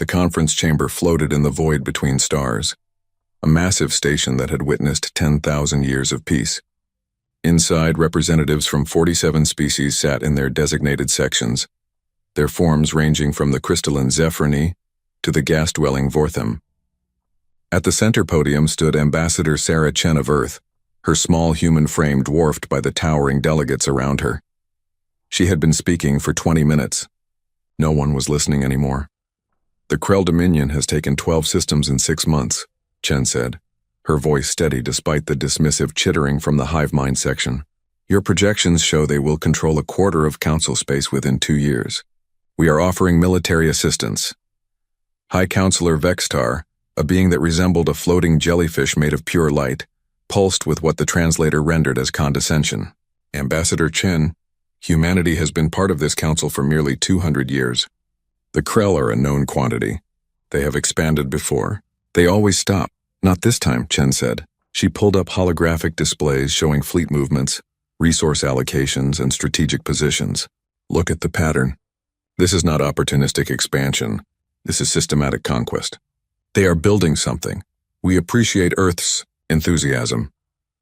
The conference chamber floated in the void between stars, a massive station that had witnessed 10,000 years of peace. Inside, representatives from 47 species sat in their designated sections, their forms ranging from the crystalline Zephrony to the gas-dwelling Vortham. At the center podium stood Ambassador Sarah Chen of Earth, her small human frame dwarfed by the towering delegates around her. She had been speaking for 20 minutes. No one was listening anymore. "The Krell Dominion has taken 12 systems in 6 months, Chen said, her voice steady despite the dismissive chittering from the hive mind section. "Your projections show they will control a quarter of council space within 2 years. We are offering military assistance." High Counselor Vextar, a being that resembled a floating jellyfish made of pure light, pulsed with what the translator rendered as condescension. "Ambassador Chen, humanity has been part of this council for merely 200 years. The Krell are a known quantity. They have expanded before. They always stop. Not this time," Chen said. She pulled up holographic displays showing fleet movements, resource allocations, and strategic positions. "Look at the pattern. This is not opportunistic expansion. This is systematic conquest. They are building something. We appreciate Earth's enthusiasm,"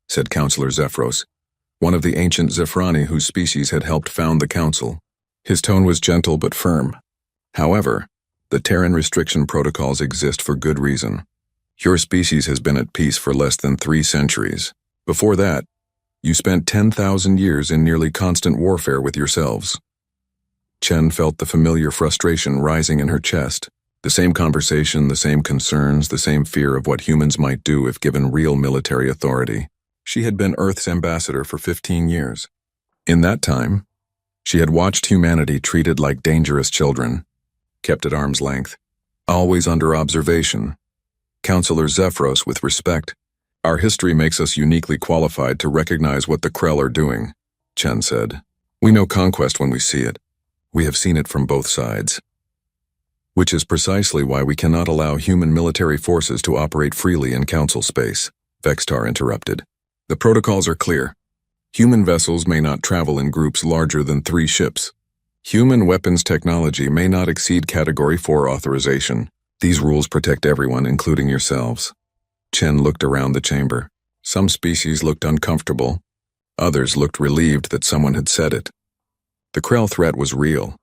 said Counselor Zephyros, one of the ancient Zephrani whose species had helped found the council. His tone was gentle but firm. "However, the Terran restriction protocols exist for good reason. Your species has been at peace for less than 3 centuries. Before that, you spent 10,000 years in nearly constant warfare with yourselves." Chen felt the familiar frustration rising in her chest. The same conversation, the same concerns, the same fear of what humans might do if given real military authority. She had been Earth's ambassador for 15 years. In that time, she had watched humanity treated like dangerous children, kept at arm's length, always under observation. Counselor Zephyros, with respect, "Our history makes us uniquely qualified to recognize what the Krell are doing," Chen said. "We know conquest when we see it. We have seen it from both sides. Which is precisely why we cannot allow human military forces to operate freely in council space," Vextar interrupted. "The protocols are clear. Human vessels may not travel in groups larger than 3 ships. Human weapons technology may not exceed Category 4 authorization. These rules protect everyone, including yourselves." Chen looked around the chamber. Some species looked uncomfortable. Others looked relieved that someone had said it. The Krell threat was real,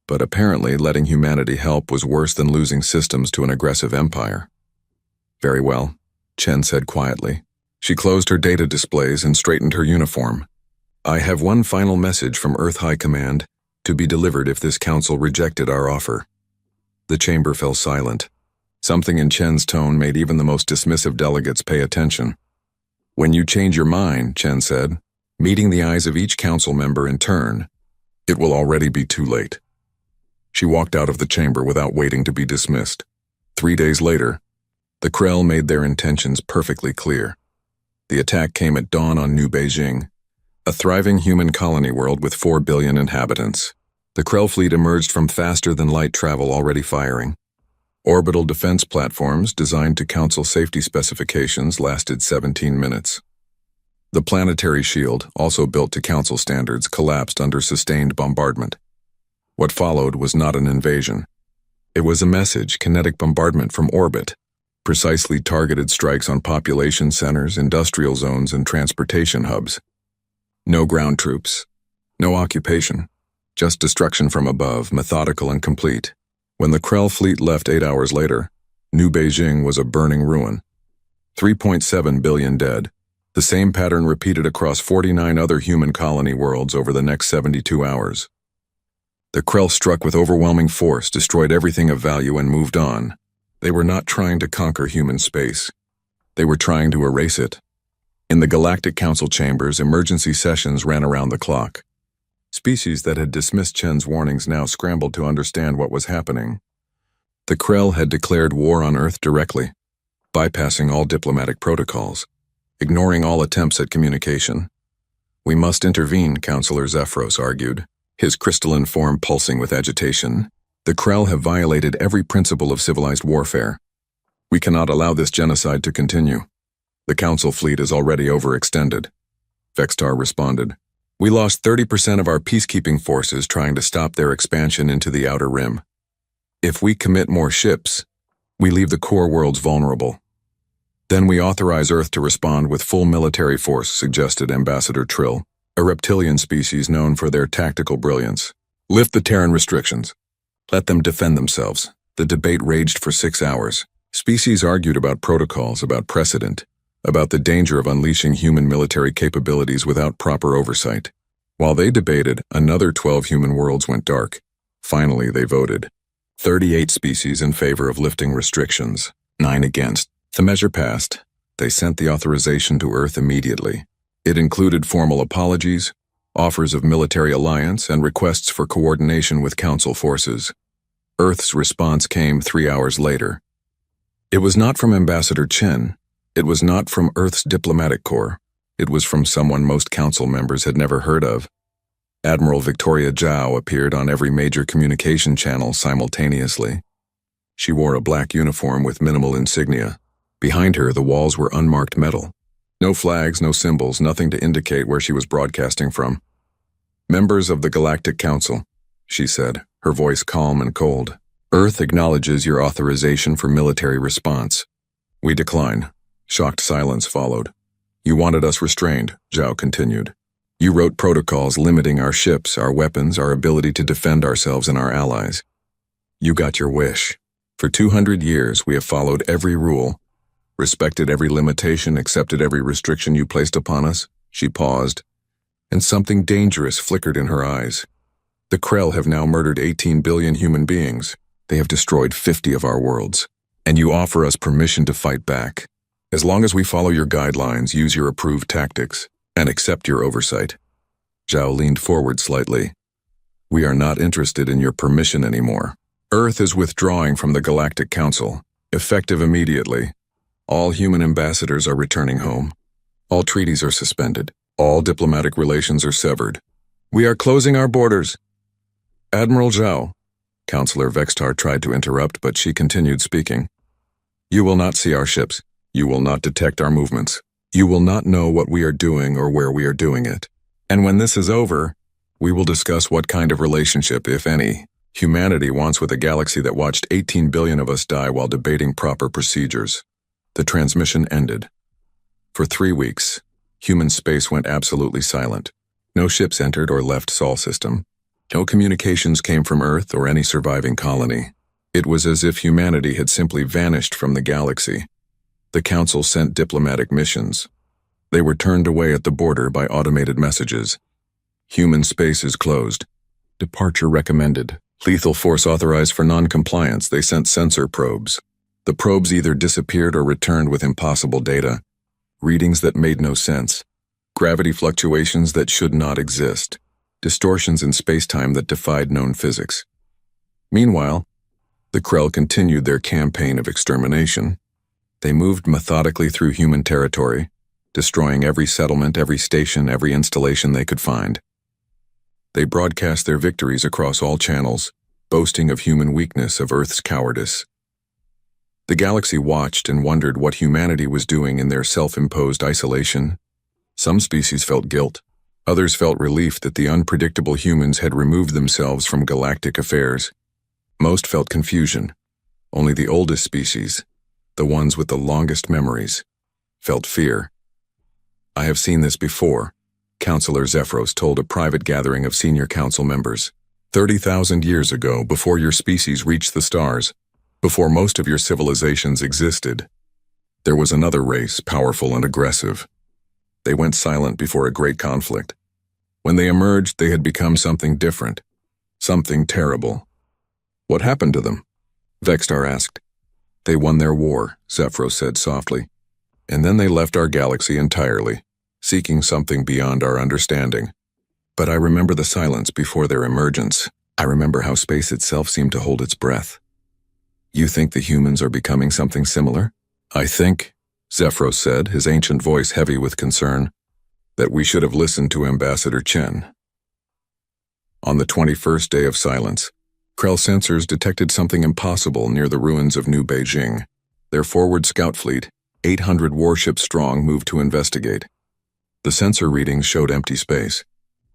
but apparently letting humanity help was worse than losing systems to an aggressive empire. "Very well," Chen said quietly. She closed her data displays and straightened her uniform. "I have one final message from Earth High Command, to be delivered if this council rejected our offer." The chamber fell silent. Something in Chen's tone made even the most dismissive delegates pay attention. "When you change your mind," Chen said, meeting the eyes of each council member in turn, "it will already be too late." She walked out of the chamber without waiting to be dismissed. 3 days later, the Krell made their intentions perfectly clear. The attack came at dawn on New Beijing, a thriving human colony world with 4 billion inhabitants. The Krell fleet emerged from faster-than-light travel already firing. Orbital defense platforms designed to council safety specifications lasted 17 minutes. The planetary shield, also built to council standards, collapsed under sustained bombardment. What followed was not an invasion. It was a message, kinetic bombardment from orbit, precisely targeted strikes on population centers, industrial zones, and transportation hubs. No ground troops, no occupation, just destruction from above, methodical and complete. When the Krell fleet left 8 hours later, New Beijing was a burning ruin. 3.7 billion dead. The same pattern repeated across 49 other human colony worlds over the next 72 hours. The Krell struck with overwhelming force, destroyed everything of value, and moved on. They were not trying to conquer human space. They were trying to erase it. In the Galactic Council chambers, emergency sessions ran around the clock. Species that had dismissed Chen's warnings now scrambled to understand what was happening. The Krell had declared war on Earth directly, bypassing all diplomatic protocols, ignoring all attempts at communication. "We must intervene," Counselor Zephyros argued, his crystalline form pulsing with agitation. "The Krell have violated every principle of civilized warfare. We cannot allow this genocide to continue. The Council fleet is already overextended." Vextar responded. "We lost 30% of our peacekeeping forces trying to stop their expansion into the Outer Rim. If we commit more ships, we leave the core worlds vulnerable. Then we authorize Earth to respond with full military force, suggested Ambassador Trill, a reptilian species known for their tactical brilliance. Lift the Terran restrictions. Let them defend themselves. The debate raged for 6 hours. Species argued about protocols, about precedent, about the danger of unleashing human military capabilities without proper oversight. While they debated, another 12 human worlds went dark. Finally, they voted. 38 species in favor of lifting restrictions, 9 against. The measure passed. They sent the authorization to Earth immediately. It included formal apologies, offers of military alliance, and requests for coordination with Council forces. Earth's response came 3 hours later. It was not from Ambassador Chen. It was not from Earth's diplomatic corps. It was from someone most Council members had never heard of. Admiral Victoria Zhao appeared on every major communication channel simultaneously. She wore a black uniform with minimal insignia. Behind her, the walls were unmarked metal. No flags, no symbols, nothing to indicate where she was broadcasting from. "Members of the Galactic Council," she said, her voice calm and cold. "Earth acknowledges your authorization for military response." "We decline." Shocked silence followed. "You wanted us restrained," Zhao continued. "You wrote protocols limiting our ships, our weapons, our ability to defend ourselves and our allies. You got your wish. For 200 years, we have followed every rule, respected every limitation, accepted every restriction you placed upon us." She paused, and something dangerous flickered in her eyes. "The Krell have now murdered 18 billion human beings. They have destroyed 50 of our worlds. And you offer us permission to fight back. As long as we follow your guidelines, use your approved tactics, and accept your oversight." Zhao leaned forward slightly. "We are not interested in your permission anymore. Earth is withdrawing from the Galactic Council, effective immediately. All human ambassadors are returning home. All treaties are suspended. All diplomatic relations are severed. We are closing our borders." "Admiral Zhao," Counselor Vextar tried to interrupt, but she continued speaking. "You will not see our ships. You will not detect our movements. You will not know what we are doing or where we are doing it. And when this is over, we will discuss what kind of relationship, if any, humanity wants with a galaxy that watched 18 billion of us die while debating proper procedures." The transmission ended. For 3 weeks, human space went absolutely silent. No ships entered or left Sol system. No communications came from Earth or any surviving colony. It was as if humanity had simply vanished from the galaxy. The Council sent diplomatic missions. They were turned away at the border by automated messages. "Human space is closed. Departure recommended. Lethal force authorized for non-compliance." They sent sensor probes. The probes either disappeared or returned with impossible data. Readings that made no sense. Gravity fluctuations that should not exist. Distortions in space-time that defied known physics. Meanwhile, the Krell continued their campaign of extermination. They moved methodically through human territory, destroying every settlement, every station, every installation they could find. They broadcast their victories across all channels, boasting of human weakness, of Earth's cowardice. The galaxy watched and wondered what humanity was doing in their self-imposed isolation. Some species felt guilt. Others felt relief that the unpredictable humans had removed themselves from galactic affairs. Most felt confusion. Only the oldest species, the ones with the longest memories, felt fear. "I have seen this before," Counselor Zephyros told a private gathering of senior council members. 30,000 years ago, before your species reached the stars, before most of your civilizations existed, there was another race, powerful and aggressive. They went silent before a great conflict. When they emerged, they had become something different, something terrible. "What happened to them?" Vextar asked. "They won their war," Zephyros said softly. "And then they left our galaxy entirely, seeking something beyond our understanding. But I remember the silence before their emergence. I remember how space itself seemed to hold its breath." "You think the humans are becoming something similar?" "I think," Zephyros said, his ancient voice heavy with concern, "that we should have listened to Ambassador Chen." On the 21st day of silence, Krell sensors detected something impossible near the ruins of New Beijing. Their forward scout fleet, 800 warships strong, moved to investigate. The sensor readings showed empty space.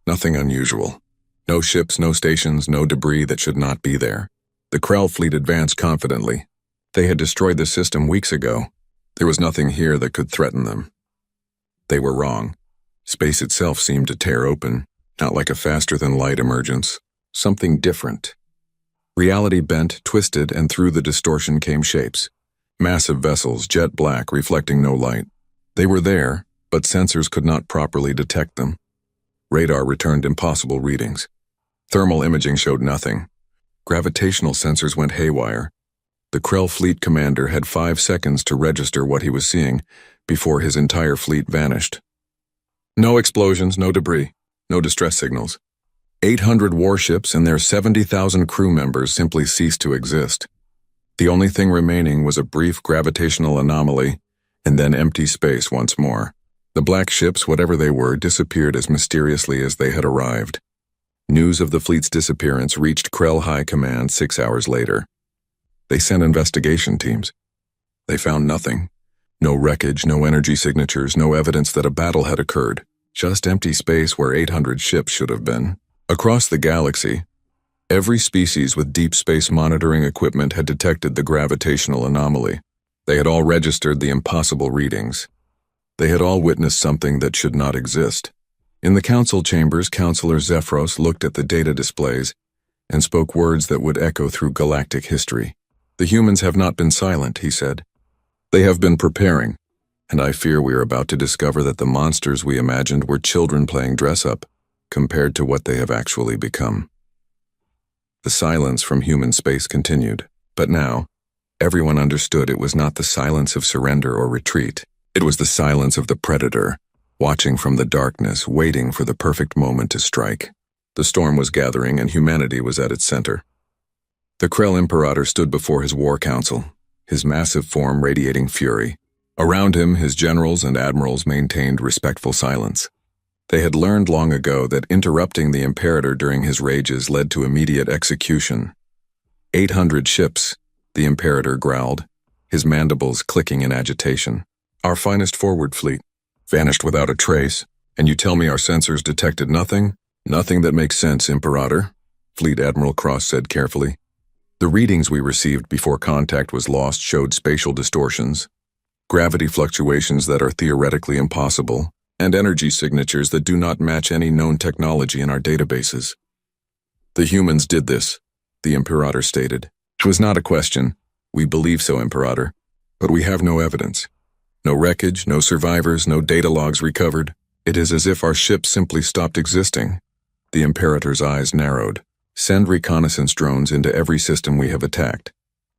Nothing unusual. No ships, no stations, no debris that should not be there. The Krell fleet advanced confidently. They had destroyed the system weeks ago. There was nothing here that could threaten them. They were wrong. Space itself seemed to tear open, not like a faster-than-light emergence. Something different. Reality bent, twisted, and through the distortion came shapes. Massive vessels, jet black, reflecting no light. They were there, but sensors could not properly detect them. Radar returned impossible readings. Thermal imaging showed nothing. Gravitational sensors went haywire. The Krell fleet commander had 5 seconds to register what he was seeing before his entire fleet vanished. No explosions, no debris, no distress signals. 800 warships and their 70,000 crew members simply ceased to exist. The only thing remaining was a brief gravitational anomaly, and then empty space once more. The black ships, whatever they were, disappeared as mysteriously as they had arrived. News of the fleet's disappearance reached Krell High Command 6 hours later. They sent investigation teams. They found nothing. No wreckage, no energy signatures, no evidence that a battle had occurred. Just empty space where 800 ships should have been. Across the galaxy, every species with deep space monitoring equipment had detected the gravitational anomaly. They had all registered the impossible readings. They had all witnessed something that should not exist. In the council chambers, Counselor Zephyros looked at the data displays and spoke words that would echo through galactic history. "The humans have not been silent," he said. "They have been preparing, and I fear we are about to discover that the monsters we imagined were children playing dress-up compared to what they have actually become." The silence from human space continued, but now, everyone understood it was not the silence of surrender or retreat. It was the silence of the predator, watching from the darkness, waiting for the perfect moment to strike. The storm was gathering and humanity was at its center. The Krell Imperator stood before his war council, his massive form radiating fury. Around him, his generals and admirals maintained respectful silence. They had learned long ago that interrupting the Imperator during his rages led to immediate execution. 800 ships, the Imperator growled, his mandibles clicking in agitation. "Our finest forward fleet, vanished without a trace, and you tell me our sensors detected nothing? Nothing that makes sense, Imperator," Fleet Admiral Cross said carefully. "The readings we received before contact was lost showed spatial distortions, gravity fluctuations that are theoretically impossible, and energy signatures that do not match any known technology in our databases. The humans did this," the Imperator stated. "It was not a question. We believe so, Imperator, but we have no evidence. No wreckage, no survivors, no data logs recovered. It is as if our ship simply stopped existing." The Imperator's eyes narrowed. "Send reconnaissance drones into every system we have attacked.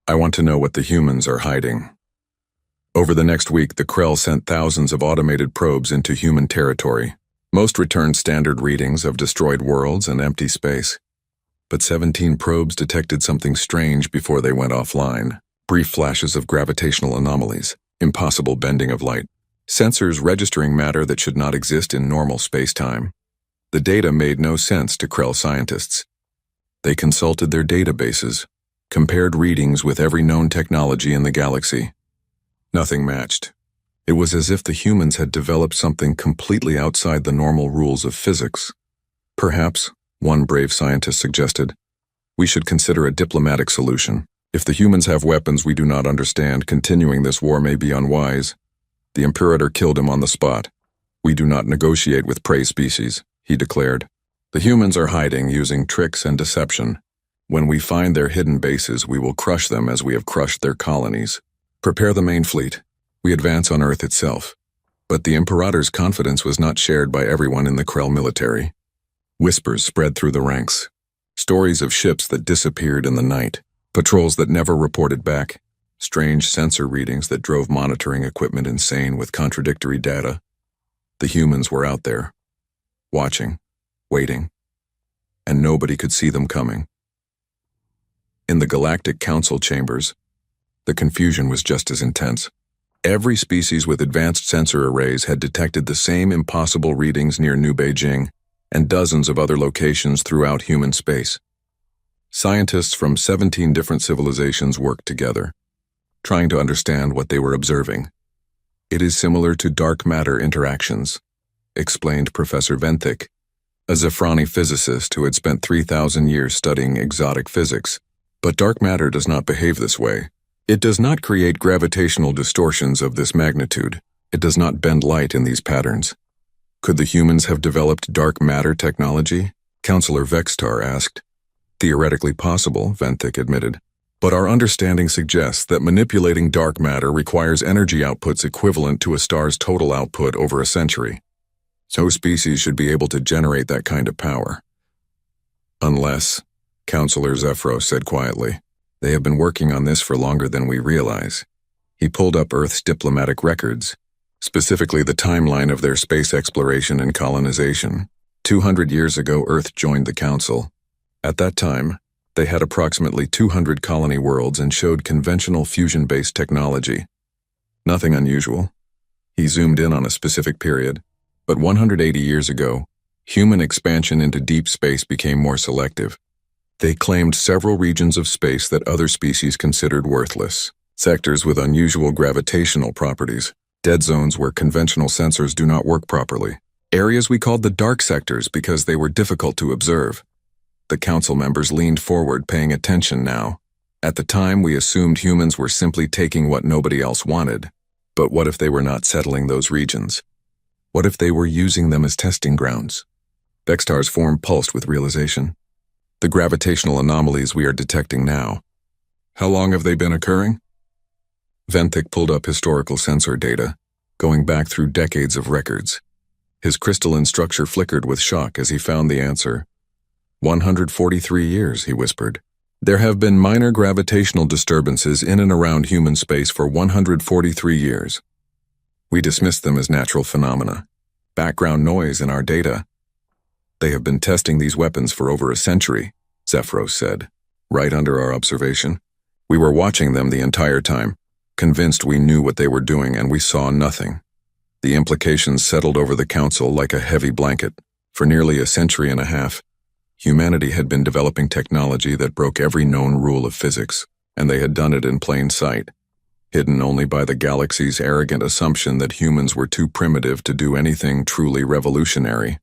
I want to know what the humans are hiding." Over the next week, the Krell sent thousands of automated probes into human territory. Most returned standard readings of destroyed worlds and empty space. But 17 probes detected something strange before they went offline. Brief flashes of gravitational anomalies, impossible bending of light, sensors registering matter that should not exist in normal space-time. The data made no sense to Krell scientists. They consulted their databases, compared readings with every known technology in the galaxy. Nothing matched. It was as if the humans had developed something completely outside the normal rules of physics. "Perhaps," one brave scientist suggested, "we should consider a diplomatic solution. If the humans have weapons we do not understand, continuing this war may be unwise." The Imperator killed him on the spot. "We do not negotiate with prey species," he declared. "The humans are hiding using tricks and deception. When we find their hidden bases, we will crush them as we have crushed their colonies. Prepare the main fleet. We advance on Earth itself." But the Imperator's confidence was not shared by everyone in the Krell military. Whispers spread through the ranks. Stories of ships that disappeared in the night, patrols that never reported back, strange sensor readings that drove monitoring equipment insane with contradictory data. The humans were out there, watching, waiting, and nobody could see them coming. In the Galactic Council chambers, the confusion was just as intense. Every species with advanced sensor arrays had detected the same impossible readings near New Beijing and dozens of other locations throughout human space. Scientists from 17 different civilizations worked together, trying to understand what they were observing. "It is similar to dark matter interactions," explained Professor Venthic, a Zephrani physicist who had spent 3,000 years studying exotic physics. But dark matter does not behave this way. It does not create gravitational distortions of this magnitude. It does not bend light in these patterns. Could the humans have developed dark matter technology? Counselor Vextar asked. Theoretically possible, Venthik admitted. But our understanding suggests that manipulating dark matter requires energy outputs equivalent to a star's total output over a century. No species should be able to generate that kind of power. Unless, Counselor Zephyros said quietly, they have been working on this for longer than we realize. He pulled up Earth's diplomatic records, specifically the timeline of their space exploration and colonization. 200 years ago, Earth joined the Council. At that time, they had approximately 200 colony worlds and showed conventional fusion-based technology. Nothing unusual. He zoomed in on a specific period. But 180 years ago, human expansion into deep space became more selective. They claimed several regions of space that other species considered worthless. Sectors with unusual gravitational properties. Dead zones where conventional sensors do not work properly. Areas we called the dark sectors because they were difficult to observe. The council members leaned forward, paying attention now. At the time, we assumed humans were simply taking what nobody else wanted. But what if they were not settling those regions? What if they were using them as testing grounds? Vextar's form pulsed with realization. The gravitational anomalies we are detecting now. How long have they been occurring? Venthik pulled up historical sensor data, going back through decades of records. His crystalline structure flickered with shock as he found the answer. 143 years, he whispered. There have been minor gravitational disturbances in and around human space for 143 years. We dismiss them as natural phenomena, background noise in our data. They have been testing these weapons for over a century, Zephyros said, right under our observation. We were watching them the entire time, convinced we knew what they were doing, and we saw nothing. The implications settled over the council like a heavy blanket. For nearly a century and a half, humanity had been developing technology that broke every known rule of physics, and they had done it in plain sight, hidden only by the galaxy's arrogant assumption that humans were too primitive to do anything truly revolutionary.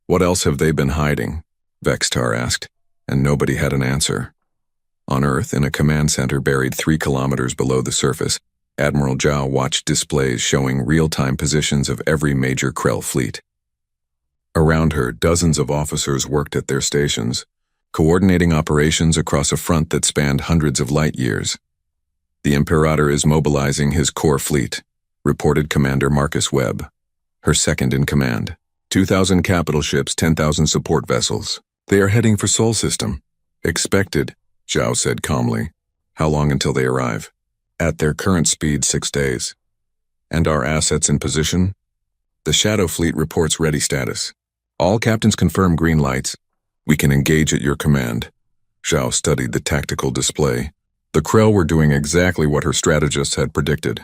What else have they been hiding? Vextar asked, and nobody had an answer. On Earth, in a command center buried 3 kilometers below the surface, Admiral Zhao watched displays showing real-time positions of every major Krell fleet. Around her, dozens of officers worked at their stations, coordinating operations across a front that spanned hundreds of light years. The Imperator is mobilizing his core fleet, reported Commander Marcus Webb, her second in command. 2,000 capital ships, 10,000 support vessels. They are heading for Sol System. Expected, Zhao said calmly. How long until they arrive? At their current speed, 6 days. And our assets in position? The Shadow Fleet reports ready status. All captains confirm green lights. We can engage at your command. Zhao studied the tactical display. The Krell were doing exactly what her strategists had predicted.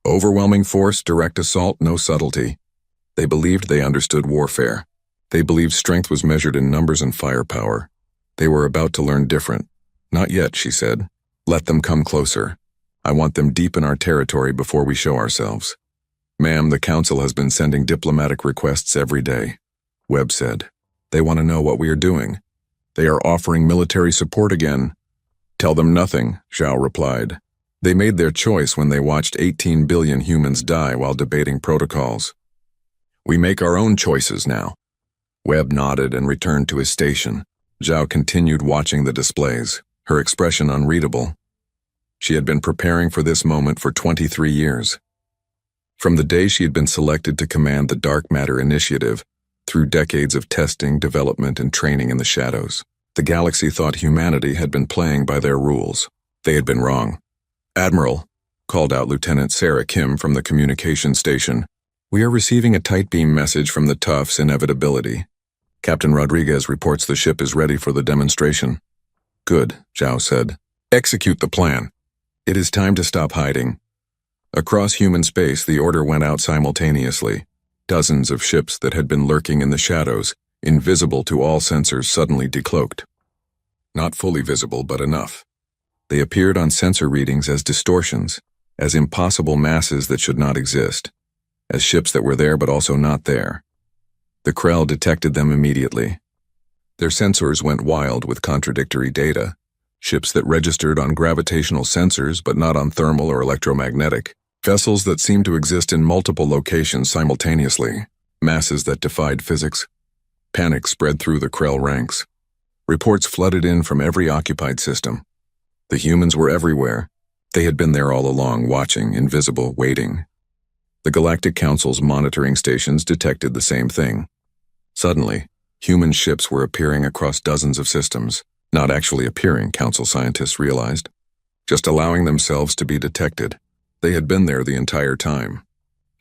Overwhelming force, direct assault, no subtlety. They believed they understood warfare. They believed strength was measured in numbers and firepower. They were about to learn different. Not yet, she said. Let them come closer. I want them deep in our territory before we show ourselves. Ma'am, the Council has been sending diplomatic requests every day, Webb said. They want to know what we are doing. They are offering military support again. Tell them nothing, Zhao replied. They made their choice when they watched 18 billion humans die while debating protocols. We make our own choices now. Webb nodded and returned to his station. Zhao continued watching the displays, her expression unreadable. She had been preparing for this moment for 23 years. From the day she had been selected to command the Dark Matter Initiative, through decades of testing, development, and training in the shadows, the galaxy thought humanity had been playing by their rules. They had been wrong. Admiral, called out Lieutenant Sarah Kim from the communication station, we are receiving a tight beam message from the Tough's inevitability. Captain Rodriguez reports the ship is ready for the demonstration. Good, Zhao said. Execute the plan. It is time to stop hiding. Across human space, the order went out simultaneously. Dozens of ships that had been lurking in the shadows, invisible to all sensors, suddenly decloaked. Not fully visible, but enough. They appeared on sensor readings as distortions, as impossible masses that should not exist, as ships that were there but also not there. The Krell detected them immediately. Their sensors went wild with contradictory data, ships that registered on gravitational sensors but not on thermal or electromagnetic, vessels that seemed to exist in multiple locations simultaneously, masses that defied physics. Panic spread through the Krell ranks. Reports flooded in from every occupied system. The humans were everywhere. They had been there all along, watching, invisible, waiting. The Galactic Council's monitoring stations detected the same thing. Suddenly, human ships were appearing across dozens of systems. Not actually appearing, Council scientists realized. Just allowing themselves to be detected. They had been there the entire time.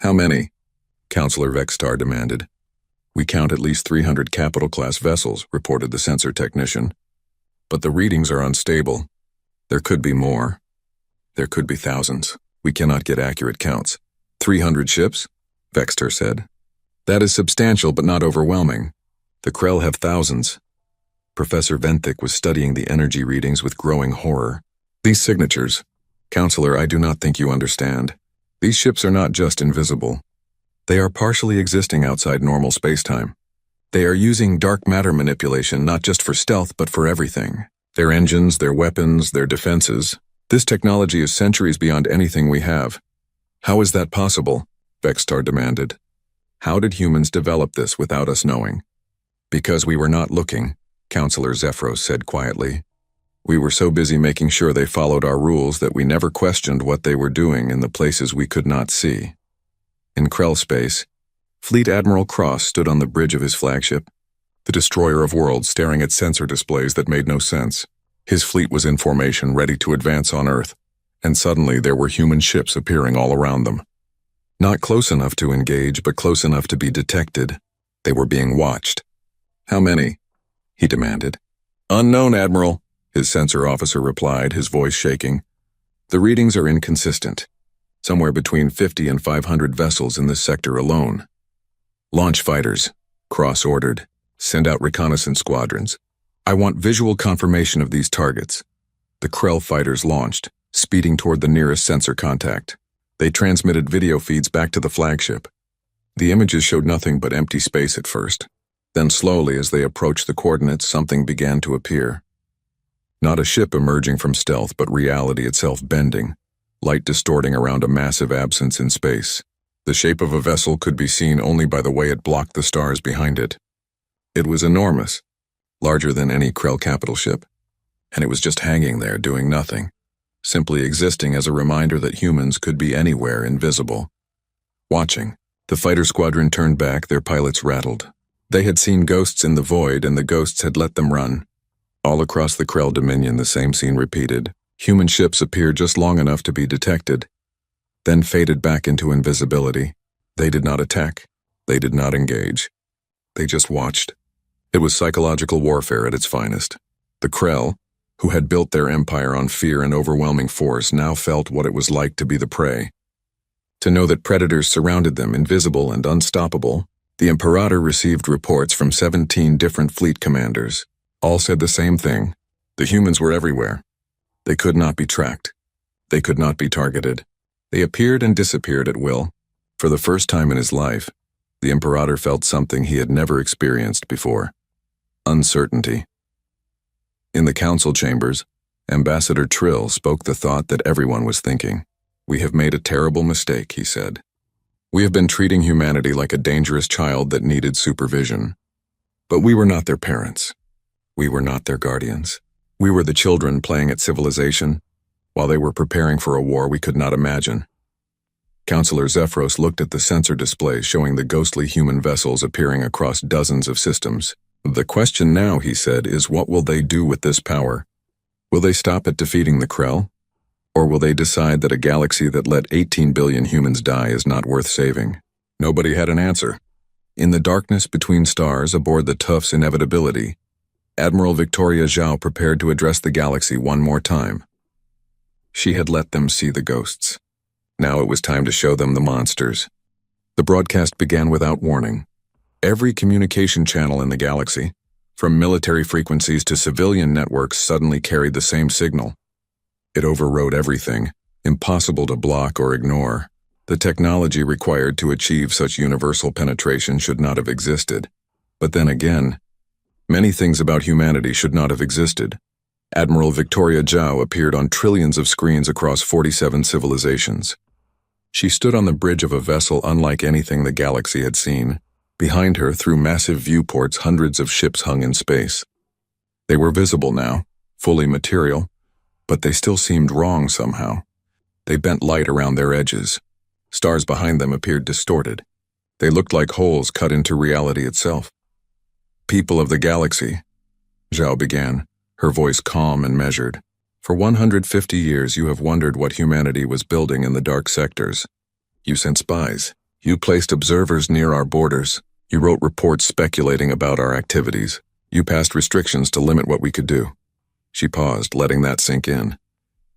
How many? Counselor Vextar demanded. We count at least 300 capital-class vessels, reported the sensor technician. But the readings are unstable. There could be more. There could be thousands. We cannot get accurate counts. 300 ships? Vextar said. That is substantial but not overwhelming. The Krell have thousands. Professor Venthic was studying the energy readings with growing horror. These signatures. Counselor, I do not think you understand. These ships are not just invisible. They are partially existing outside normal spacetime. They are using dark matter manipulation not just for stealth but for everything. Their engines, their weapons, their defenses. This technology is centuries beyond anything we have. How is that possible? Vextar demanded. How did humans develop this without us knowing? Because we were not looking, Counselor Zephyros said quietly. We were so busy making sure they followed our rules that we never questioned what they were doing in the places we could not see. In Krell space, Fleet Admiral Cross stood on the bridge of his flagship, the destroyer of worlds, staring at sensor displays that made no sense. His fleet was in formation, ready to advance on Earth, and suddenly there were human ships appearing all around them. Not close enough to engage, but close enough to be detected. They were being watched. How many? He demanded. Unknown, Admiral, his sensor officer replied, his voice shaking. The readings are inconsistent. Somewhere between 50 and 500 vessels in this sector alone. Launch fighters, Cross ordered. Send out reconnaissance squadrons. I want visual confirmation of these targets. The Krell fighters launched, speeding toward the nearest sensor contact. They transmitted video feeds back to the flagship. The images showed nothing but empty space at first. Then slowly, as they approached the coordinates, something began to appear. Not a ship emerging from stealth, but reality itself bending, light distorting around a massive absence in space. The shape of a vessel could be seen only by the way it blocked the stars behind it. It was enormous, larger than any Krell capital ship, and it was just hanging there doing nothing, simply existing as a reminder that humans could be anywhere invisible. Watching, the fighter squadron turned back, their pilots rattled. They had seen ghosts in the void, and the ghosts had let them run. All across the Krell Dominion, the same scene repeated. Human ships appeared just long enough to be detected, then faded back into invisibility. They did not attack. They did not engage. They just watched. It was psychological warfare at its finest. The Krell, who had built their empire on fear and overwhelming force, now felt what it was like to be the prey. To know that predators surrounded them, invisible and unstoppable. The Imperator received reports from 17 different fleet commanders. All said the same thing. The humans were everywhere. They could not be tracked. They could not be targeted. They appeared and disappeared at will. For the first time in his life, the Imperator felt something he had never experienced before. Uncertainty. In the council chambers, Ambassador Trill spoke the thought that everyone was thinking. We have made a terrible mistake, he said. We have been treating humanity like a dangerous child that needed supervision. But we were not their parents. We were not their guardians. We were the children playing at civilization, while they were preparing for a war we could not imagine. Counselor Zephyros looked at the sensor display showing the ghostly human vessels appearing across dozens of systems. The question now, he said, is what will they do with this power? Will they stop at defeating the Krell? Or will they decide that a galaxy that let 18 billion humans die is not worth saving? Nobody had an answer. In the darkness between stars aboard the Tough's Inevitability, Admiral Victoria Zhao prepared to address the galaxy one more time. She had let them see the ghosts. Now it was time to show them the monsters. The broadcast began without warning. Every communication channel in the galaxy, from military frequencies to civilian networks, suddenly carried the same signal. It overrode everything, impossible to block or ignore. The technology required to achieve such universal penetration should not have existed. But then again, many things about humanity should not have existed. Admiral Victoria Zhao appeared on trillions of screens across 47 civilizations. She stood on the bridge of a vessel unlike anything the galaxy had seen. Behind her, through massive viewports, hundreds of ships hung in space. They were visible now, fully material, but they still seemed wrong somehow. They bent light around their edges. Stars behind them appeared distorted. They looked like holes cut into reality itself. "People of the galaxy," Zhao began, her voice calm and measured. "For 150 years you have wondered what humanity was building in the dark sectors. You sent spies. You placed observers near our borders. You wrote reports speculating about our activities. You passed restrictions to limit what we could do." She paused, letting that sink in.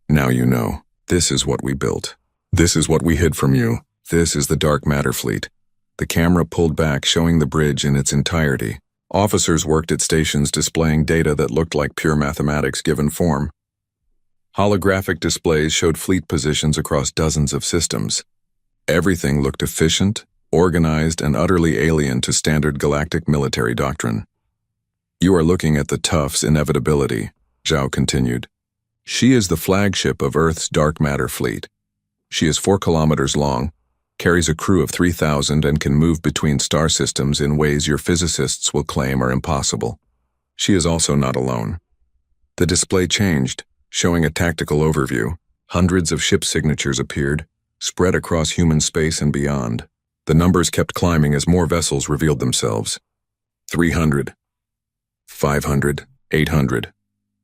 "Now you know. This is what we built. This is what we hid from you. This is the dark matter fleet." The camera pulled back, showing the bridge in its entirety. Officers worked at stations displaying data that looked like pure mathematics given form. Holographic displays showed fleet positions across dozens of systems. Everything looked efficient, organized, and utterly alien to standard galactic military doctrine. "You are looking at the Tough's inevitability," Zhao continued. "She is the flagship of Earth's dark matter fleet. She is 4 kilometers long, carries a crew of 3,000, and can move between star systems in ways your physicists will claim are impossible. She is also not alone." The display changed, showing a tactical overview. Hundreds of ship signatures appeared, spread across human space and beyond. The numbers kept climbing as more vessels revealed themselves. 300, 500, 800.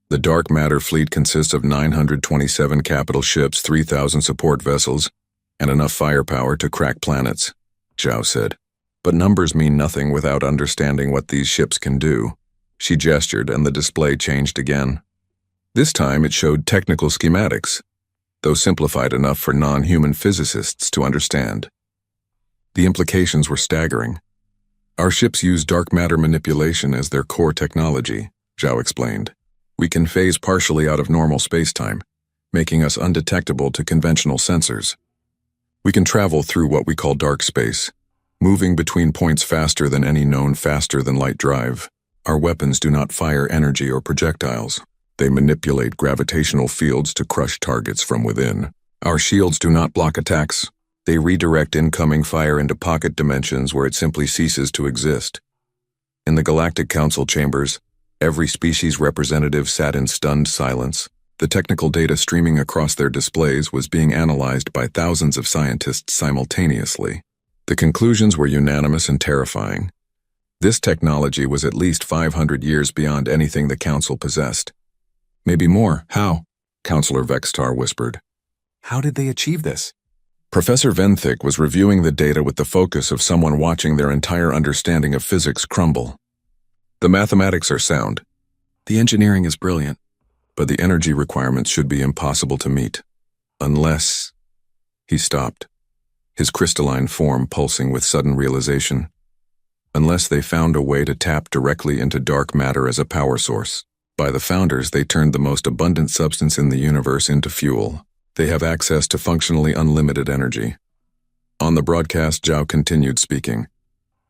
The dark matter fleet consists of 927 capital ships, 3,000 support vessels, and enough firepower to crack planets, Zhao said. "But numbers mean nothing without understanding what these ships can do." She gestured, and the display changed again. This time it showed technical schematics, though simplified enough for non-human physicists to understand. The implications were staggering. "Our ships use dark matter manipulation as their core technology," Zhao explained. "We can phase partially out of normal spacetime, making us undetectable to conventional sensors. We can travel through what we call dark space, moving between points faster than any known faster-than-light drive. Our weapons do not fire energy or projectiles. They manipulate gravitational fields to crush targets from within. Our shields do not block attacks. They redirect incoming fire into pocket dimensions where it simply ceases to exist." In the Galactic Council chambers, every species representative sat in stunned silence. The technical data streaming across their displays was being analyzed by thousands of scientists simultaneously. The conclusions were unanimous and terrifying. This technology was at least 500 years beyond anything the Council possessed. "Maybe more. How?" Counselor Vextar whispered. "How did they achieve this?" Professor Venthik was reviewing the data with the focus of someone watching their entire understanding of physics crumble. "The mathematics are sound. The engineering is brilliant. But the energy requirements should be impossible to meet. Unless..." He stopped, his crystalline form pulsing with sudden realization. "Unless they found a way to tap directly into dark matter as a power source. By the founders, they turned the most abundant substance in the universe into fuel. They have access to functionally unlimited energy." On the broadcast, Zhao continued speaking.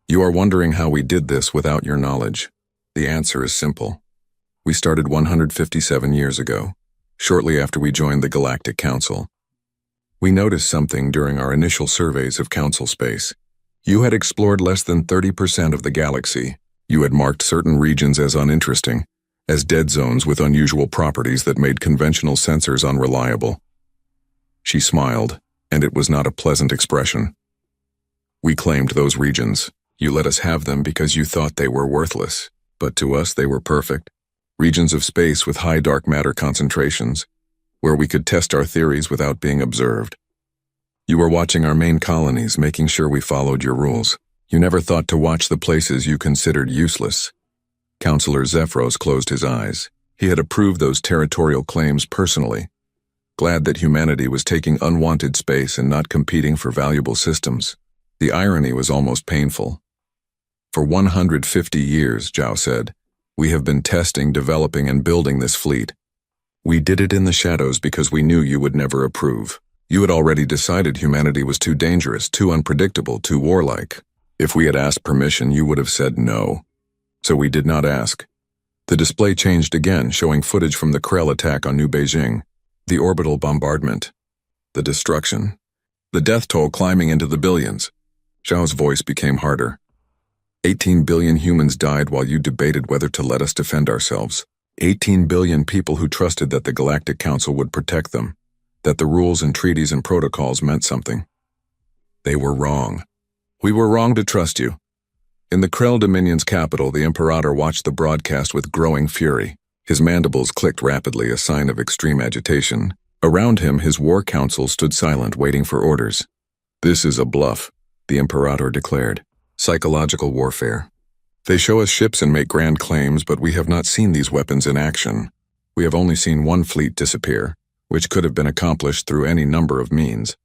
"You are wondering how we did this without your knowledge. The answer is simple. We started 157 years ago, shortly after we joined the Galactic Council. We noticed something during our initial surveys of Council space. You had explored less than 30% of the galaxy. You had marked certain regions as uninteresting, as dead zones with unusual properties that made conventional sensors unreliable." She smiled, and it was not a pleasant expression. "We claimed those regions. You let us have them because you thought they were worthless, but to us they were perfect. Regions of space with high dark matter concentrations, where we could test our theories without being observed. You were watching our main colonies, making sure we followed your rules. You never thought to watch the places you considered useless." Counselor Zephyros closed his eyes. He had approved those territorial claims personally, glad that humanity was taking unwanted space and not competing for valuable systems. The irony was almost painful. "For 150 years, Zhao said, we have been testing, developing, and building this fleet. We did it in the shadows because we knew you would never approve. You had already decided humanity was too dangerous, too unpredictable, too warlike. If we had asked permission, you would have said no. So we did not ask. The display changed again, showing footage from the Krell attack on New Beijing, the orbital bombardment, the destruction, the death toll climbing into the billions. Zhao's voice became harder. 18 billion humans died while you debated whether to let us defend ourselves. 18 billion people who trusted that the Galactic Council would protect them, that the rules and treaties and protocols meant something. They were wrong. We were wrong to trust you. In the Krell Dominion's capital, the Imperator watched the broadcast with growing fury. His mandibles clicked rapidly, a sign of extreme agitation. Around him, his war council stood silent, waiting for orders. This is a bluff, the Imperator declared. Psychological warfare. They show us ships and make grand claims, but we have not seen these weapons in action. We have only seen one fleet disappear, which could have been accomplished through any number of means.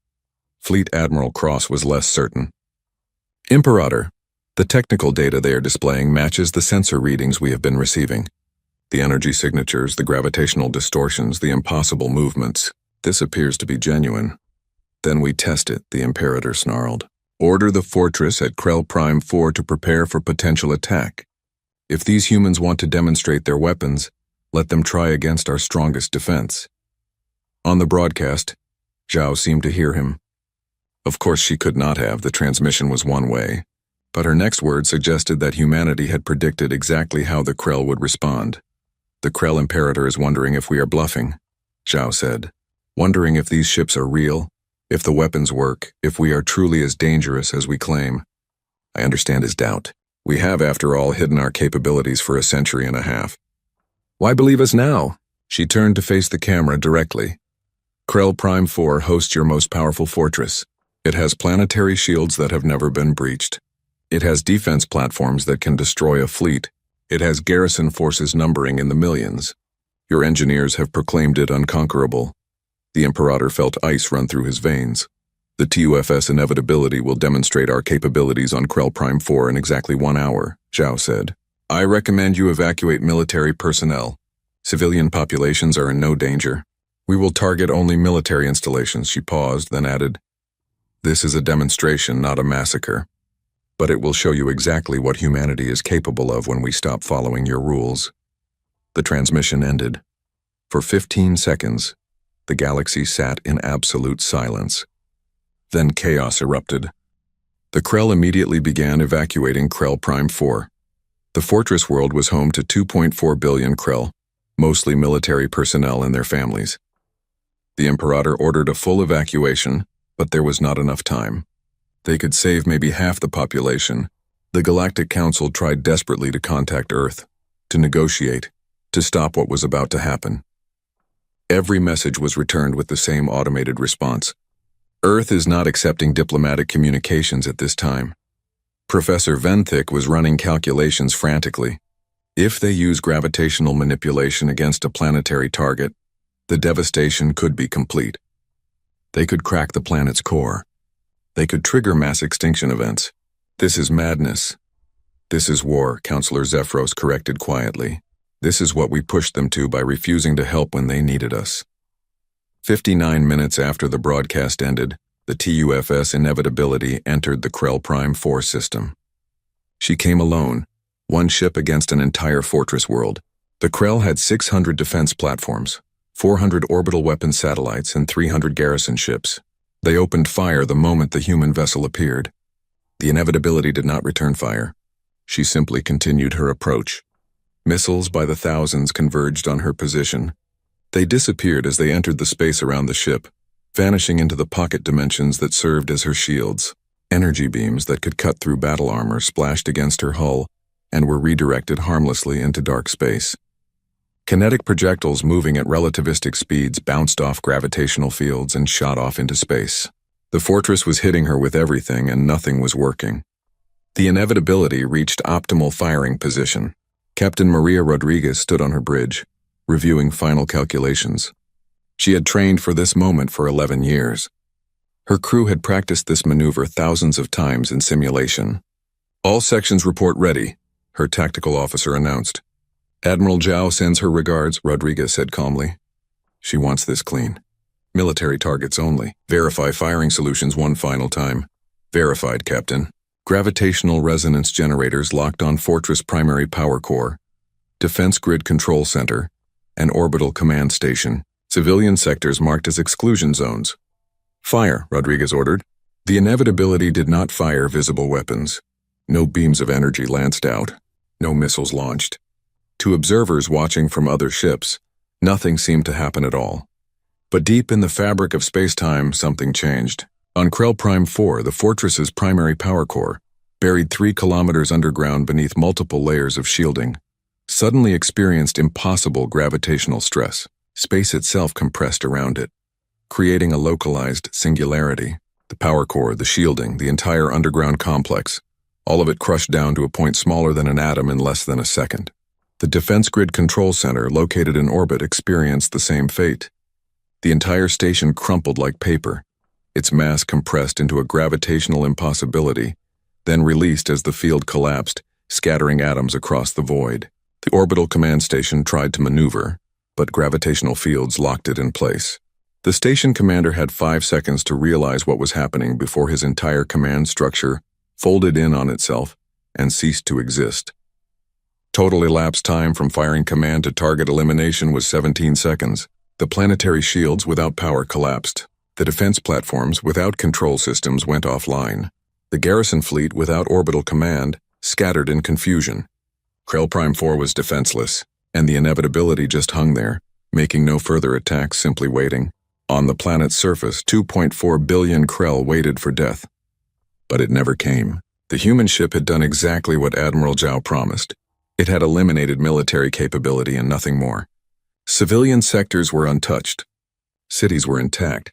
Fleet Admiral Cross was less certain. Imperator, the technical data they are displaying matches the sensor readings we have been receiving. The energy signatures, the gravitational distortions, the impossible movements. This appears to be genuine. Then we test it, the Imperator snarled. Order the fortress at Krell Prime 4 to prepare for potential attack. If these humans want to demonstrate their weapons, let them try against our strongest defense. On the broadcast, Zhao seemed to hear him. Of course she could not have, the transmission was one way. But her next word suggested that humanity had predicted exactly how the Krell would respond. The Krell Imperator is wondering if we are bluffing, Zhao said. Wondering if these ships are real, if the weapons work, if we are truly as dangerous as we claim. I understand his doubt. We have, after all, hidden our capabilities for a century and a half. Why believe us now? She turned to face the camera directly. Krell Prime 4 hosts your most powerful fortress. It has planetary shields that have never been breached. It has defense platforms that can destroy a fleet. It has garrison forces numbering in the millions. Your engineers have proclaimed it unconquerable. The Imperator felt ice run through his veins. The TUFS inevitability will demonstrate our capabilities on Krell Prime 4 in exactly 1 hour, Zhao said. I recommend you evacuate military personnel. Civilian populations are in no danger. We will target only military installations, she paused, then added. This is a demonstration, not a massacre. But it will show you exactly what humanity is capable of when we stop following your rules. The transmission ended. For 15 seconds, the galaxy sat in absolute silence. Then chaos erupted. The Krell immediately began evacuating Krell Prime 4. The fortress world was home to 2.4 billion Krell, mostly military personnel and their families. The Imperator ordered a full evacuation, but there was not enough time. They could save maybe half the population. The Galactic Council tried desperately to contact Earth, to negotiate, to stop what was about to happen. Every message was returned with the same automated response. Earth is not accepting diplomatic communications at this time. Professor Venthick was running calculations frantically. If they use gravitational manipulation against a planetary target, the devastation could be complete. They could crack the planet's core. They could trigger mass extinction events. This is madness. This is war, Counselor Zephyros corrected quietly. This is what we pushed them to by refusing to help when they needed us. 59 minutes after the broadcast ended, the TUFS Inevitability entered the Krell Prime 4 system. She came alone, one ship against an entire fortress world. The Krell had 600 defense platforms, 400 orbital weapon satellites, and 300 garrison ships. They opened fire the moment the human vessel appeared. The Inevitability did not return fire. She simply continued her approach. Missiles by the thousands converged on her position. They disappeared as they entered the space around the ship, vanishing into the pocket dimensions that served as her shields. Energy beams that could cut through battle armor splashed against her hull and were redirected harmlessly into dark space. Kinetic projectiles moving at relativistic speeds bounced off gravitational fields and shot off into space. The fortress was hitting her with everything and nothing was working. The Inevitability reached optimal firing position. Captain Maria Rodriguez stood on her bridge, reviewing final calculations. She had trained for this moment for 11 years. Her crew had practiced this maneuver thousands of times in simulation. All sections report ready, her tactical officer announced. Admiral Zhao sends her regards, Rodriguez said calmly. She wants this clean. Military targets only. Verify firing solutions one final time. Verified, Captain. Gravitational resonance generators locked on Fortress primary power core. Defense Grid Control Center, and Orbital Command Station. Civilian sectors marked as exclusion zones. Fire, Rodriguez ordered. The inevitability did not fire visible weapons. No beams of energy lanced out. No missiles launched. To observers watching from other ships, nothing seemed to happen at all. But deep in the fabric of space-time, something changed. On Krell Prime 4, the fortress's primary power core, buried 3 kilometers underground beneath multiple layers of shielding, suddenly experienced impossible gravitational stress. Space itself compressed around it, creating a localized singularity. The power core, the shielding, the entire underground complex, all of it crushed down to a point smaller than an atom in less than a second. The Defense Grid Control Center, located in orbit, experienced the same fate. The entire station crumpled like paper, its mass compressed into a gravitational impossibility, then released as the field collapsed, scattering atoms across the void. The Orbital Command Station tried to maneuver, but gravitational fields locked it in place. The station commander had 5 seconds to realize what was happening before his entire command structure folded in on itself and ceased to exist. Total elapsed time from firing command to target elimination was 17 seconds. The planetary shields without power collapsed. The defense platforms without control systems went offline. The garrison fleet without orbital command scattered in confusion. Krell Prime 4 was defenseless, and the inevitability just hung there, making no further attacks, simply waiting. On the planet's surface, 2.4 billion Krell waited for death. But it never came. The human ship had done exactly what Admiral Zhao promised. It had eliminated military capability and nothing more. Civilian sectors were untouched. Cities were intact.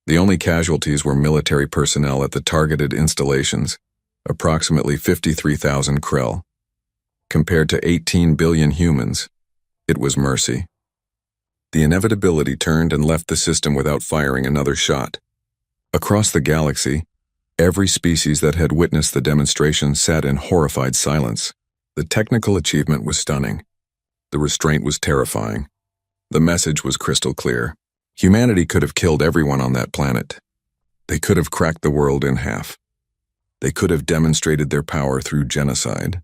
The only casualties were military personnel at the targeted installations, approximately 53,000 Krell. Compared to 18 billion humans, it was mercy. The inevitability turned and left the system without firing another shot. Across the galaxy, every species that had witnessed the demonstration sat in horrified silence. The technical achievement was stunning. The restraint was terrifying. The message was crystal clear. Humanity could have killed everyone on that planet. They could have cracked the world in half. They could have demonstrated their power through genocide.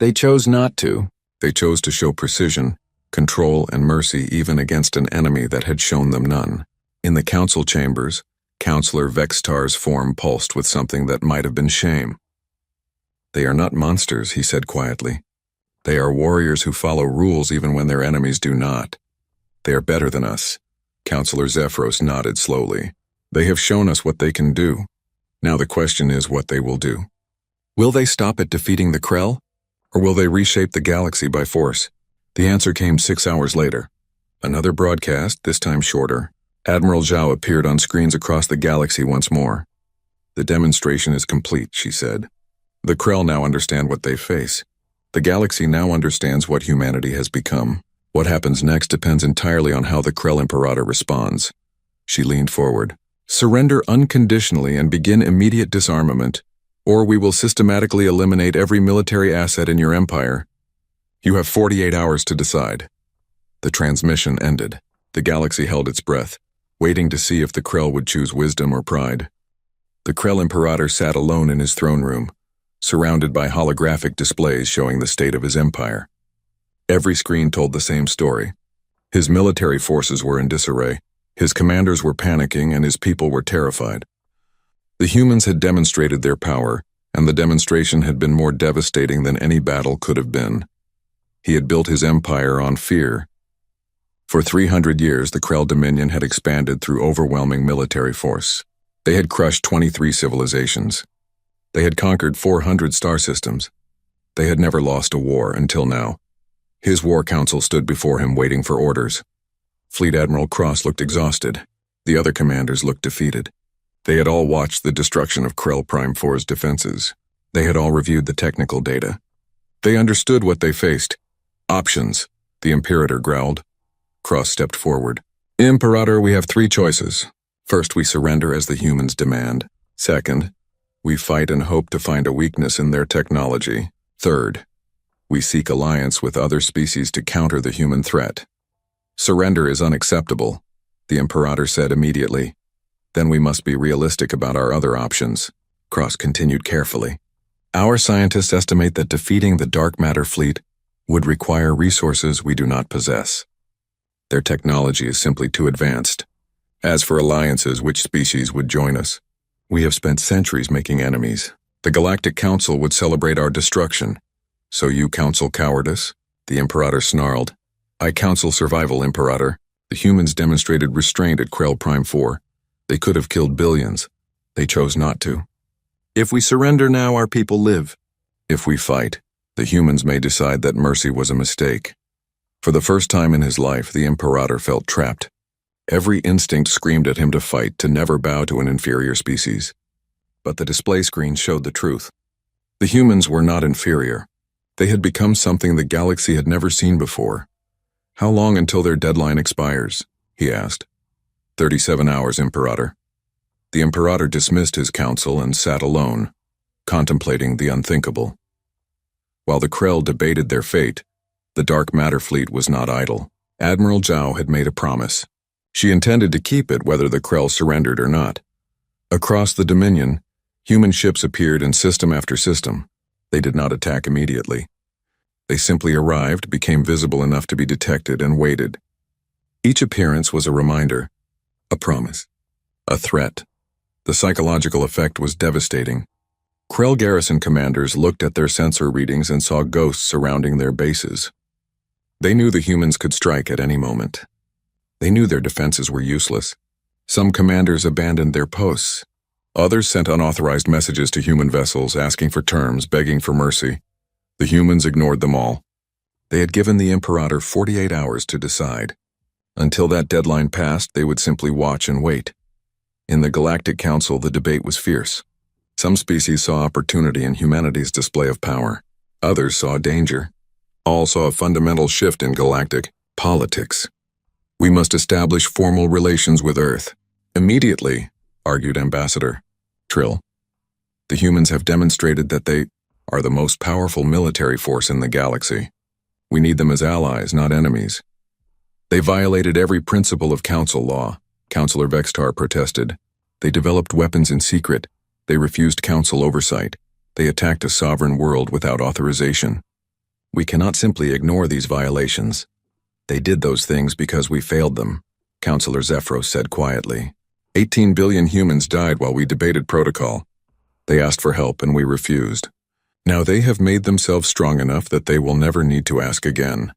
They chose not to. They chose to show precision, control, and mercy even against an enemy that had shown them none. In the council chambers, Counselor Vextar's form pulsed with something that might have been shame. "They are not monsters," he said quietly. "They are warriors who follow rules even when their enemies do not. They are better than us." Counselor Zephyros nodded slowly. "They have shown us what they can do. Now the question is what they will do. Will they stop at defeating the Krell? Or will they reshape the galaxy by force?" The answer came 6 hours later. Another broadcast, this time shorter. Admiral Zhao appeared on screens across the galaxy once more. "The demonstration is complete," she said. "The Krell now understand what they face. The galaxy now understands what humanity has become. What happens next depends entirely on how the Krell Imperator responds." She leaned forward. "Surrender unconditionally and begin immediate disarmament, or we will systematically eliminate every military asset in your empire. You have 48 hours to decide." The transmission ended. The galaxy held its breath, waiting to see if the Krell would choose wisdom or pride. The Krell Imperator sat alone in his throne room, surrounded by holographic displays showing the state of his empire. Every screen told the same story. His military forces were in disarray, his commanders were panicking, and his people were terrified. The humans had demonstrated their power, and the demonstration had been more devastating than any battle could have been. He had built his empire on fear. For 300 years, the Krell Dominion had expanded through overwhelming military force. They had crushed 23 civilizations. They had conquered 400 star systems. They had never lost a war until now. His war council stood before him waiting for orders. Fleet Admiral Cross looked exhausted. The other commanders looked defeated. They had all watched the destruction of Krell Prime 4's defenses. They had all reviewed the technical data. They understood what they faced. "Options," the Imperator growled. Cross stepped forward. "Imperator, we have 3 choices. First, we surrender as the humans demand. Second, we fight and hope to find a weakness in their technology. Third, we seek alliance with other species to counter the human threat." "Surrender is unacceptable," the Imperator said immediately. "Then we must be realistic about our other options." Cross continued carefully. "Our scientists estimate that defeating the dark matter fleet would require resources we do not possess. Their technology is simply too advanced. As for alliances, which species would join us? We have spent centuries making enemies. The Galactic Council would celebrate our destruction. So you counsel cowardice? The Imperator snarled. I counsel survival, Imperator. The humans demonstrated restraint at Krell Prime 4. They could have killed billions. They chose not to. If we surrender now, our people live. If we fight, the humans may decide that mercy was a mistake. For the first time in his life, the Imperator felt trapped. Every instinct screamed at him to fight, to never bow to an inferior species. But the display screen showed the truth. The humans were not inferior. They had become something the galaxy had never seen before. How long until their deadline expires? He asked. 37 hours, Imperator. The Imperator dismissed his council and sat alone, contemplating the unthinkable. While the Krell debated their fate, the Dark Matter Fleet was not idle. Admiral Zhao had made a promise. She intended to keep it whether the Krell surrendered or not. Across the Dominion, human ships appeared in system after system. They did not attack immediately. They simply arrived, became visible enough to be detected, and waited. Each appearance was a reminder, a promise, a threat. The psychological effect was devastating. Krell garrison commanders looked at their sensor readings and saw ghosts surrounding their bases. They knew the humans could strike at any moment. They knew their defenses were useless. Some commanders abandoned their posts. Others sent unauthorized messages to human vessels, asking for terms, begging for mercy. The humans ignored them all. They had given the Imperator 48 hours to decide. Until that deadline passed, they would simply watch and wait. In the Galactic Council, the debate was fierce. Some species saw opportunity in humanity's display of power. Others saw danger. All saw a fundamental shift in galactic politics. We must establish formal relations with Earth. Immediately, argued Ambassador Trill. The humans have demonstrated that they are the most powerful military force in the galaxy. We need them as allies, not enemies. They violated every principle of Council law. Councillor Vextar protested. They developed weapons in secret. They refused Council oversight. They attacked a sovereign world without authorization. We cannot simply ignore these violations. They did those things because we failed them, Councillor Zephyros said quietly. 18 billion humans died while we debated protocol. They asked for help and we refused. Now they have made themselves strong enough that they will never need to ask again.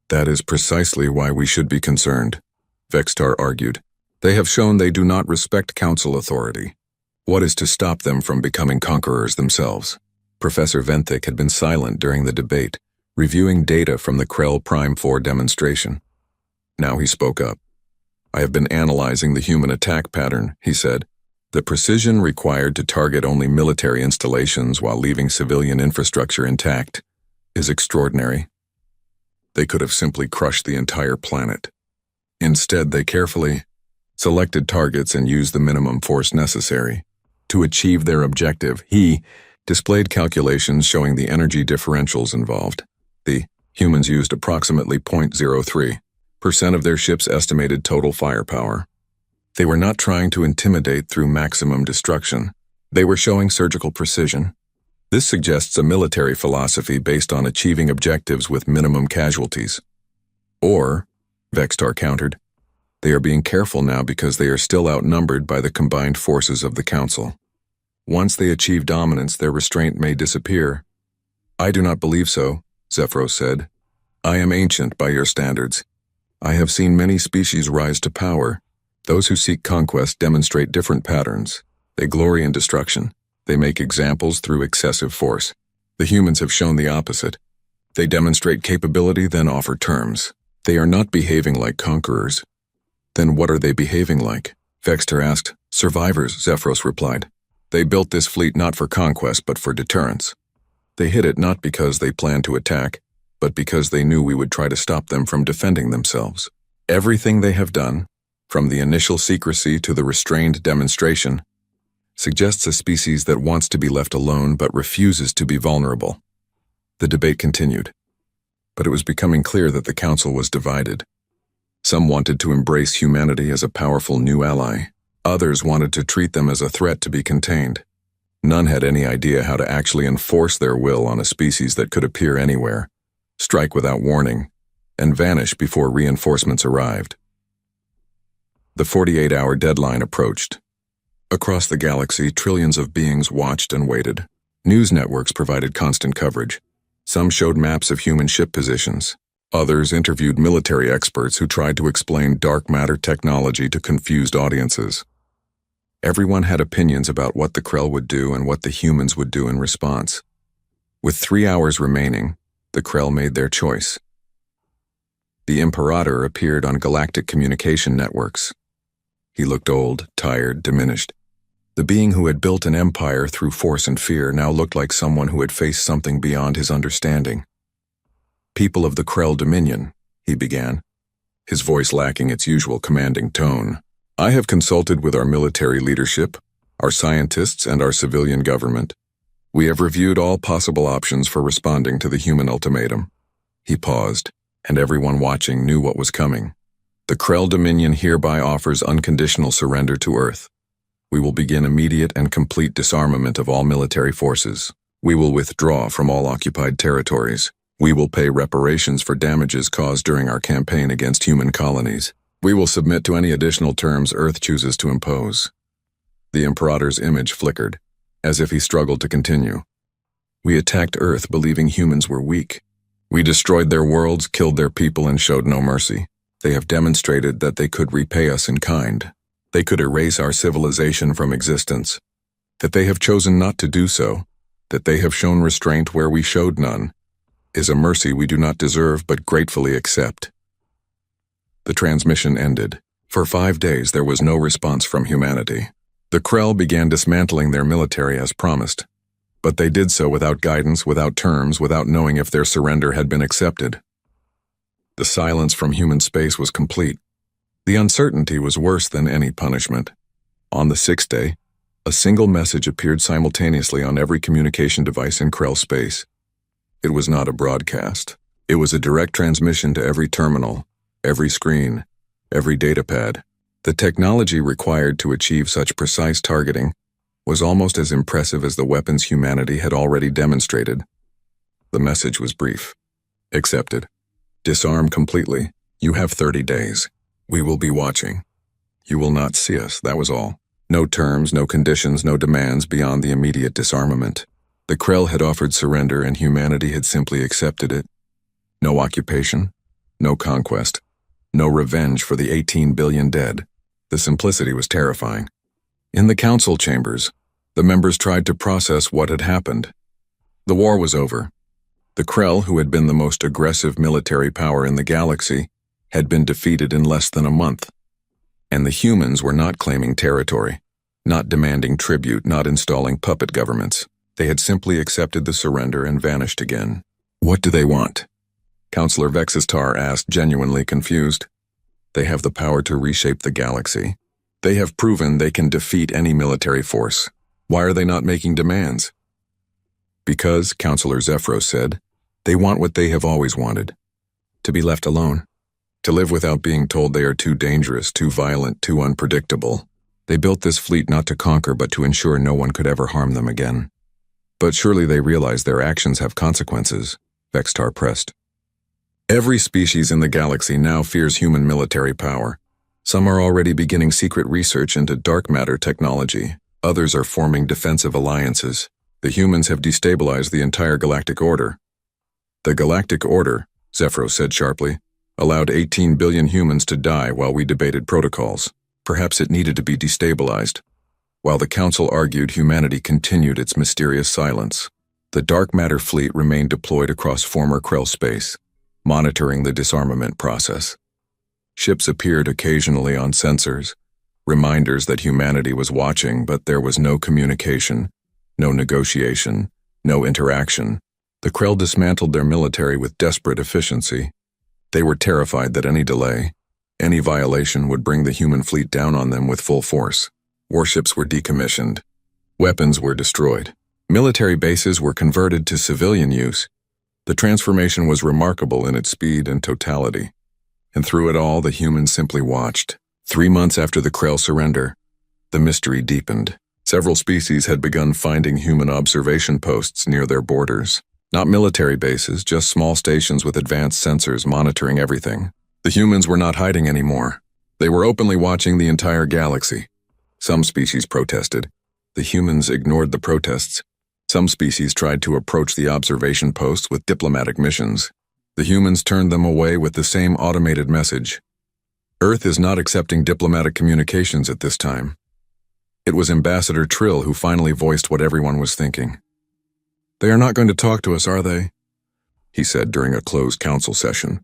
That is precisely why we should be concerned, Vextar argued. They have shown they do not respect Council authority. What is to stop them from becoming conquerors themselves? Professor Venthic had been silent during the debate, reviewing data from the Krell Prime 4 demonstration. Now he spoke up. I have been analyzing the human attack pattern, he said. The precision required to target only military installations while leaving civilian infrastructure intact is extraordinary. They could have simply crushed the entire planet. Instead, they carefully selected targets and used the minimum force necessary. To achieve their objective, he displayed calculations showing the energy differentials involved. The humans used approximately 0.03% of their ship's estimated total firepower. They were not trying to intimidate through maximum destruction. They were showing surgical precision. This suggests a military philosophy based on achieving objectives with minimum casualties. Or, Vextar countered, they are being careful now because they are still outnumbered by the combined forces of the Council. Once they achieve dominance, their restraint may disappear. I do not believe so, Zephyros said. I am ancient by your standards. I have seen many species rise to power. Those who seek conquest demonstrate different patterns. They glory in destruction. They make examples through excessive force. The humans have shown the opposite. They demonstrate capability, then offer terms. They are not behaving like conquerors. Then what are they behaving like? Vextar asked. Survivors, Zephyros replied. They built this fleet not for conquest but for deterrence. They hid it not because they planned to attack, but because they knew we would try to stop them from defending themselves. Everything they have done, from the initial secrecy to the restrained demonstration, suggests a species that wants to be left alone but refuses to be vulnerable. The debate continued, but it was becoming clear that the Council was divided. Some wanted to embrace humanity as a powerful new ally. Others wanted to treat them as a threat to be contained. None had any idea how to actually enforce their will on a species that could appear anywhere. strike without warning, and vanish before reinforcements arrived. The 48-hour deadline approached. Across the galaxy, trillions of beings watched and waited. News networks provided constant coverage. Some showed maps of human ship positions. Others interviewed military experts who tried to explain dark matter technology to confused audiences. Everyone had opinions about what the Krell would do and what the humans would do in response. With 3 hours remaining, the Krell made their choice. The Imperator appeared on galactic communication networks. He looked old, tired, diminished. The being who had built an empire through force and fear now looked like someone who had faced something beyond his understanding. "People of the Krell Dominion," he began, his voice lacking its usual commanding tone. "I have consulted with our military leadership, our scientists, and our civilian government. We have reviewed all possible options for responding to the human ultimatum." He paused, and everyone watching knew what was coming. "The Krell Dominion hereby offers unconditional surrender to Earth. We will begin immediate and complete disarmament of all military forces. We will withdraw from all occupied territories. We will pay reparations for damages caused during our campaign against human colonies. We will submit to any additional terms Earth chooses to impose." The Imperator's image flickered, as if he struggled to continue. "We attacked Earth believing humans were weak. We destroyed their worlds, killed their people, and showed no mercy. They have demonstrated that they could repay us in kind. They could erase our civilization from existence. That they have chosen not to do so, that they have shown restraint where we showed none, is a mercy we do not deserve but gratefully accept." The transmission ended. For 5 days there was no response from humanity. The Krell began dismantling their military as promised, but they did so without guidance, without terms, without knowing if their surrender had been accepted. The silence from human space was complete. The uncertainty was worse than any punishment. On the 6th day, a single message appeared simultaneously on every communication device in Krell space. It was not a broadcast. It was a direct transmission to every terminal, every screen, every datapad. The technology required to achieve such precise targeting was almost as impressive as the weapons humanity had already demonstrated. The message was brief. "Accepted. Disarm completely. You have 30 days. We will be watching. You will not see us, that was all. No terms, no conditions, no demands beyond the immediate disarmament." The Krell had offered surrender and humanity had simply accepted it. No occupation, no conquest, no revenge for the 18 billion dead. The simplicity was terrifying. In the council chambers, the members tried to process what had happened. The war was over. The Krell, who had been the most aggressive military power in the galaxy, had been defeated in less than a month. And the humans were not claiming territory, not demanding tribute, not installing puppet governments. They had simply accepted the surrender and vanished again. "What do they want?" Counselor Vexistar asked, genuinely confused. "They have the power to reshape the galaxy. They have proven they can defeat any military force. Why are they not making demands?" "Because," Counselor Zephyros said, "they want what they have always wanted. To be left alone. To live without being told they are too dangerous, too violent, too unpredictable. They built this fleet not to conquer but to ensure no one could ever harm them again." "But surely they realize their actions have consequences," Vextar pressed. "Every species in the galaxy now fears human military power. Some are already beginning secret research into dark matter technology. Others are forming defensive alliances. The humans have destabilized the entire galactic order." "The galactic order," Zephyros said sharply, "allowed 18 billion humans to die while we debated protocols. Perhaps it needed to be destabilized." While the council argued, humanity continued its mysterious silence. The dark matter fleet remained deployed across former Krell space, monitoring the disarmament process. Ships appeared occasionally on sensors, reminders that humanity was watching, but there was no communication, no negotiation, no interaction. The Krell dismantled their military with desperate efficiency. They were terrified that any delay, any violation would bring the human fleet down on them with full force. Warships were decommissioned. Weapons were destroyed. Military bases were converted to civilian use. The transformation was remarkable in its speed and totality. And through it all, the humans simply watched. 3 months after the Krell surrender, the mystery deepened. Several species had begun finding human observation posts near their borders. Not military bases, just small stations with advanced sensors monitoring everything. The humans were not hiding anymore. They were openly watching the entire galaxy. Some species protested. The humans ignored the protests. Some species tried to approach the observation posts with diplomatic missions. The humans turned them away with the same automated message. Earth is not accepting diplomatic communications at this time. It was Ambassador Trill who finally voiced what everyone was thinking. "They are not going to talk to us, are they?" he said during a closed council session.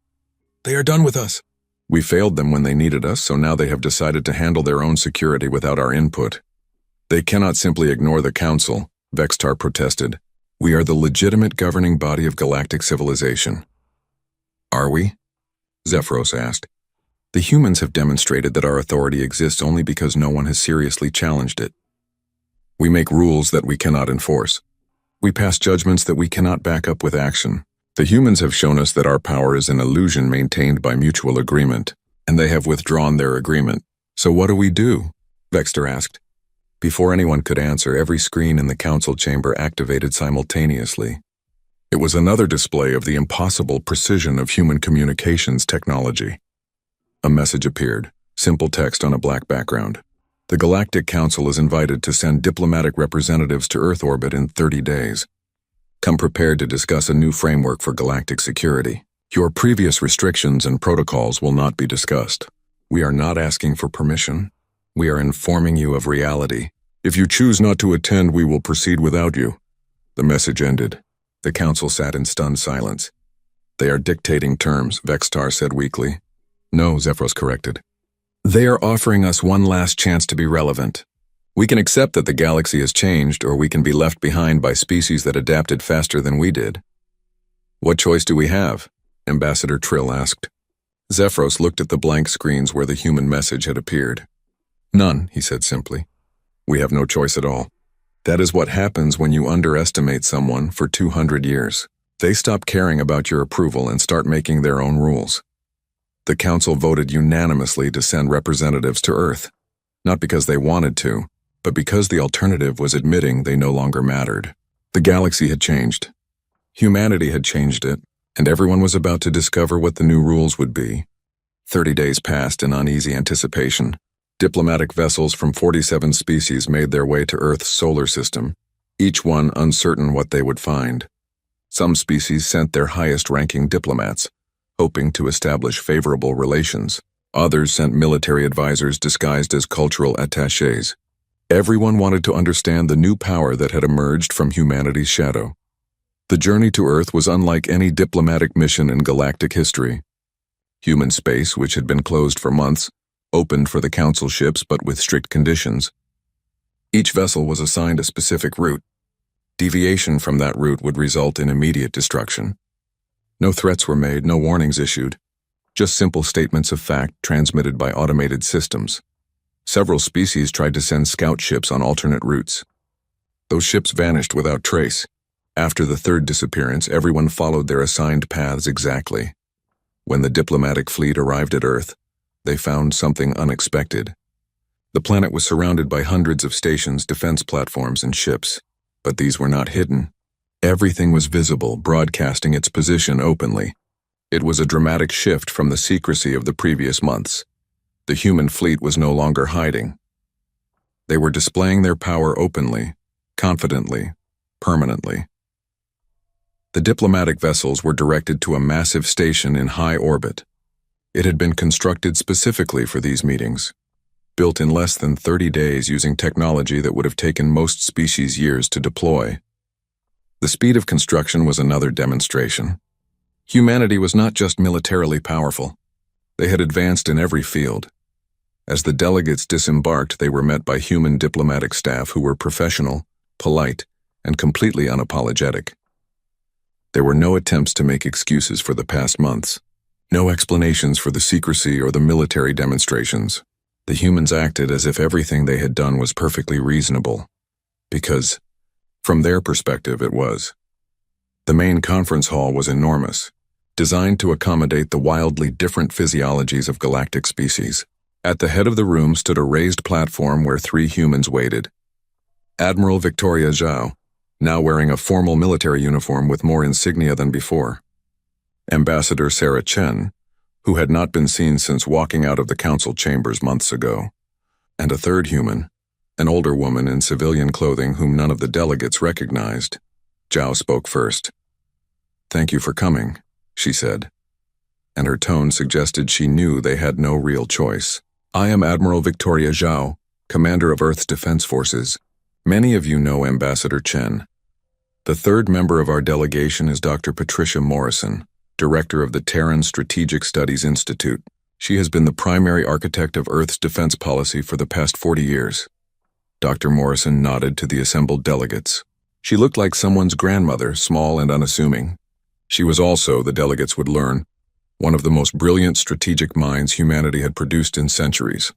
"They are done with us. We failed them when they needed us, so now they have decided to handle their own security without our input. They cannot simply ignore the council," Vextar protested. "We are the legitimate governing body of galactic civilization." "Are we?" Zephyros asked. "The humans have demonstrated that our authority exists only because no one has seriously challenged it. We make rules that we cannot enforce. We pass judgments that we cannot back up with action. The humans have shown us that our power is an illusion maintained by mutual agreement, and they have withdrawn their agreement. So what do? Vextar asked. Before anyone could answer, every screen in the council chamber activated simultaneously. It was another display of the impossible precision of human communications technology. A message appeared, simple text on a black background. The Galactic Council is invited to send diplomatic representatives to Earth orbit in 30 days. Come prepared to discuss a new framework for galactic security. Your previous restrictions and protocols will not be discussed. We are not asking for permission. We are informing you of reality. If you choose not to attend, we will proceed without you. The message ended. The council sat in stunned silence. They are dictating terms, Vextar said weakly. No, Zephyros corrected. They are offering us one last chance to be relevant. We can accept that the galaxy has changed, or we can be left behind by species that adapted faster than we did. What choice do we have? Ambassador Trill asked. Zephyros looked at the blank screens where the human message had appeared. None, he said simply. We have no choice at all. That is what happens when you underestimate someone for 200 years. They stop caring about your approval and start making their own rules. The council voted unanimously to send representatives to Earth, not because they wanted to, but because the alternative was admitting they no longer mattered. The galaxy had changed. Humanity had changed it, and everyone was about to discover what the new rules would be. 30 days passed in uneasy anticipation. Diplomatic vessels from 47 species made their way to Earth's solar system, each one uncertain what they would find. Some species sent their highest-ranking diplomats, hoping to establish favorable relations. Others sent military advisors disguised as cultural attachés. Everyone wanted to understand the new power that had emerged from humanity's shadow. The journey to Earth was unlike any diplomatic mission in galactic history. Human space, which had been closed for months, opened for the council ships but with strict conditions. Each vessel was assigned a specific route. Deviation from that route would result in immediate destruction. No threats were made, no warnings issued, just simple statements of fact transmitted by automated systems. Several species tried to send scout ships on alternate routes. Those ships vanished without trace. After the third disappearance, everyone followed their assigned paths exactly. When the diplomatic fleet arrived at Earth, they found something unexpected. The planet was surrounded by hundreds of stations, defense platforms, and ships, but these were not hidden. Everything was visible, broadcasting its position openly. It was a dramatic shift from the secrecy of the previous months. The human fleet was no longer hiding. They were displaying their power openly, confidently, permanently. The diplomatic vessels were directed to a massive station in high orbit. It had been constructed specifically for these meetings, built in less than 30 days using technology that would have taken most species years to deploy. The speed of construction was another demonstration. Humanity was not just militarily powerful. They had advanced in every field. As the delegates disembarked, they were met by human diplomatic staff who were professional, polite, and completely unapologetic. There were no attempts to make excuses for the past months. No explanations for the secrecy or the military demonstrations. The humans acted as if everything they had done was perfectly reasonable. Because, from their perspective, it was. The main conference hall was enormous, designed to accommodate the wildly different physiologies of galactic species. At the head of the room stood a raised platform where 3 humans waited. Admiral Victoria Zhao, now wearing a formal military uniform with more insignia than before. Ambassador Sarah Chen, who had not been seen since walking out of the council chambers months ago, and a third human, an older woman in civilian clothing whom none of the delegates recognized. Zhao spoke first. "Thank you for coming," she said, and her tone suggested she knew they had no real choice. "I am Admiral Victoria Zhao, Commander of Earth's Defense Forces. Many of you know Ambassador Chen. The third member of our delegation is Dr. Patricia Morrison, Director of the Terran Strategic Studies Institute. She has been the primary architect of Earth's defense policy for the past 40 years. Dr. Morrison nodded to the assembled delegates. She looked like someone's grandmother, small and unassuming. She was also, the delegates would learn, one of the most brilliant strategic minds humanity had produced in centuries.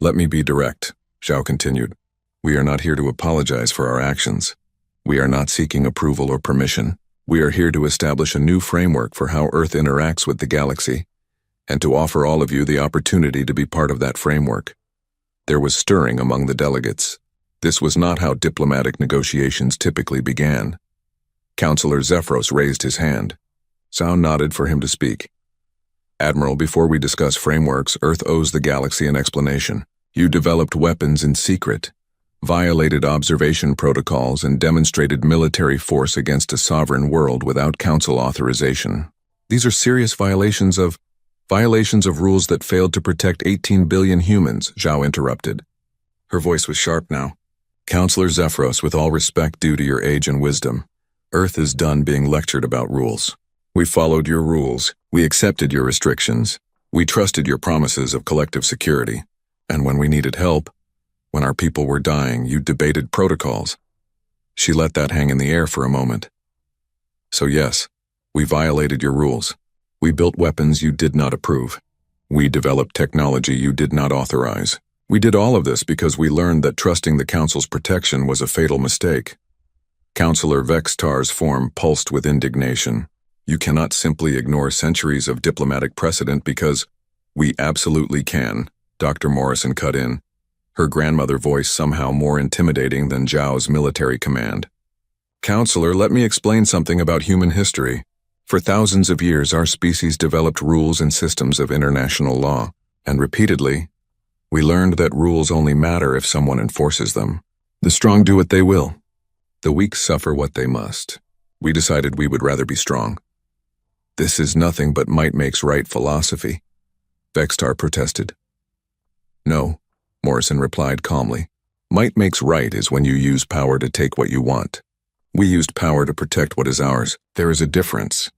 "Let me be direct," Zhao continued. "We are not here to apologize for our actions. We are not seeking approval or permission. We are here to establish a new framework for how Earth interacts with the galaxy, and to offer all of you the opportunity to be part of that framework." There was stirring among the delegates. This was not how diplomatic negotiations typically began. Councillor Zephyros raised his hand. Zhao nodded for him to speak. "Admiral, before we discuss frameworks, Earth owes the galaxy an explanation. You developed weapons in secret, violated observation protocols, and demonstrated military force against a sovereign world without council authorization. These are serious violations of rules that failed to protect 18 billion humans," Zhao interrupted. Her voice was sharp now. "Councillor Zephyros, with all respect due to your age and wisdom, Earth is done being lectured about rules. We followed your rules. We accepted your restrictions. We trusted your promises of collective security. And when we needed help, when our people were dying, you debated protocols." She let that hang in the air for a moment. "So yes, we violated your rules. We built weapons you did not approve. We developed technology you did not authorize. We did all of this because we learned that trusting the Council's protection was a fatal mistake." Councillor Vextar's form pulsed with indignation. "You cannot simply ignore centuries of diplomatic precedent because—" "We absolutely can," Dr. Morrison cut in, her grandmother voice somehow more intimidating than Zhao's military command. "Councillor, let me explain something about human history. For thousands of years, our species developed rules and systems of international law, and repeatedly, we learned that rules only matter if someone enforces them. The strong do what they will. The weak suffer what they must. We decided we would rather be strong." "This is nothing but might makes right philosophy," Vextar protested. "No," Morrison replied calmly. "Might makes right is when you use power to take what you want. We used power to protect what is ours. There is a difference."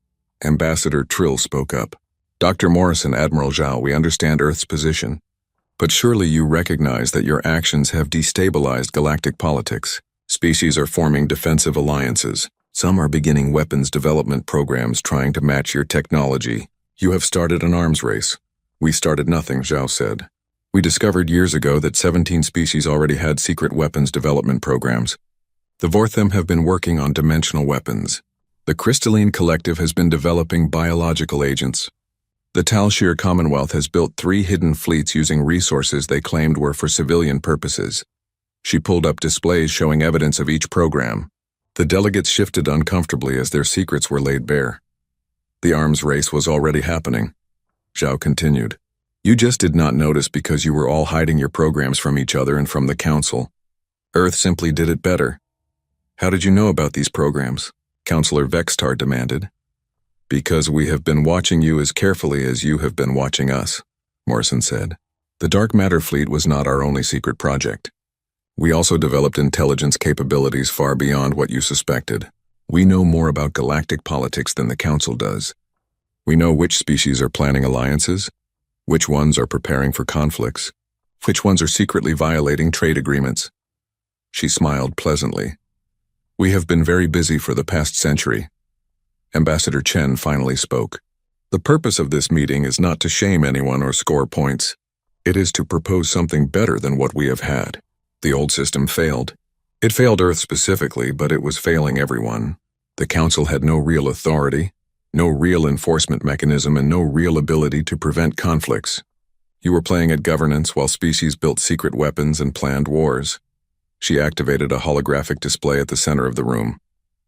Ambassador Trill spoke up. "Dr. Morrison, Admiral Zhao, we understand Earth's position. But surely you recognize that your actions have destabilized galactic politics. Species are forming defensive alliances. Some are beginning weapons development programs trying to match your technology. You have started an arms race." "We started nothing," Zhao said. "We discovered years ago that 17 species already had secret weapons development programs. The Vorthem have been working on dimensional weapons. The Crystalline Collective has been developing biological agents. The Talshir Commonwealth has built 3 hidden fleets using resources they claimed were for civilian purposes." She pulled up displays showing evidence of each program. The delegates shifted uncomfortably as their secrets were laid bare. "The arms race was already happening," Zhao continued. "You just did not notice because you were all hiding your programs from each other and from the Council. Earth simply did it better." "How did you know about these programs?" Councillor Vextar demanded. "Because we have been watching you as carefully as you have been watching us," Morrison said. "The Dark Matter Fleet was not our only secret project. We also developed intelligence capabilities far beyond what you suspected. We know more about galactic politics than the Council does. We know which species are planning alliances, which ones are preparing for conflicts, which ones are secretly violating trade agreements." She smiled pleasantly. "We have been very busy for the past century." Ambassador Chen finally spoke. "The purpose of this meeting is not to shame anyone or score points. It is to propose something better than what we have had. The old system failed. It failed Earth specifically, but it was failing everyone. The Council had no real authority, no real enforcement mechanism, and no real ability to prevent conflicts. You were playing at governance while species built secret weapons and planned wars. She activated a holographic display at the center of the room.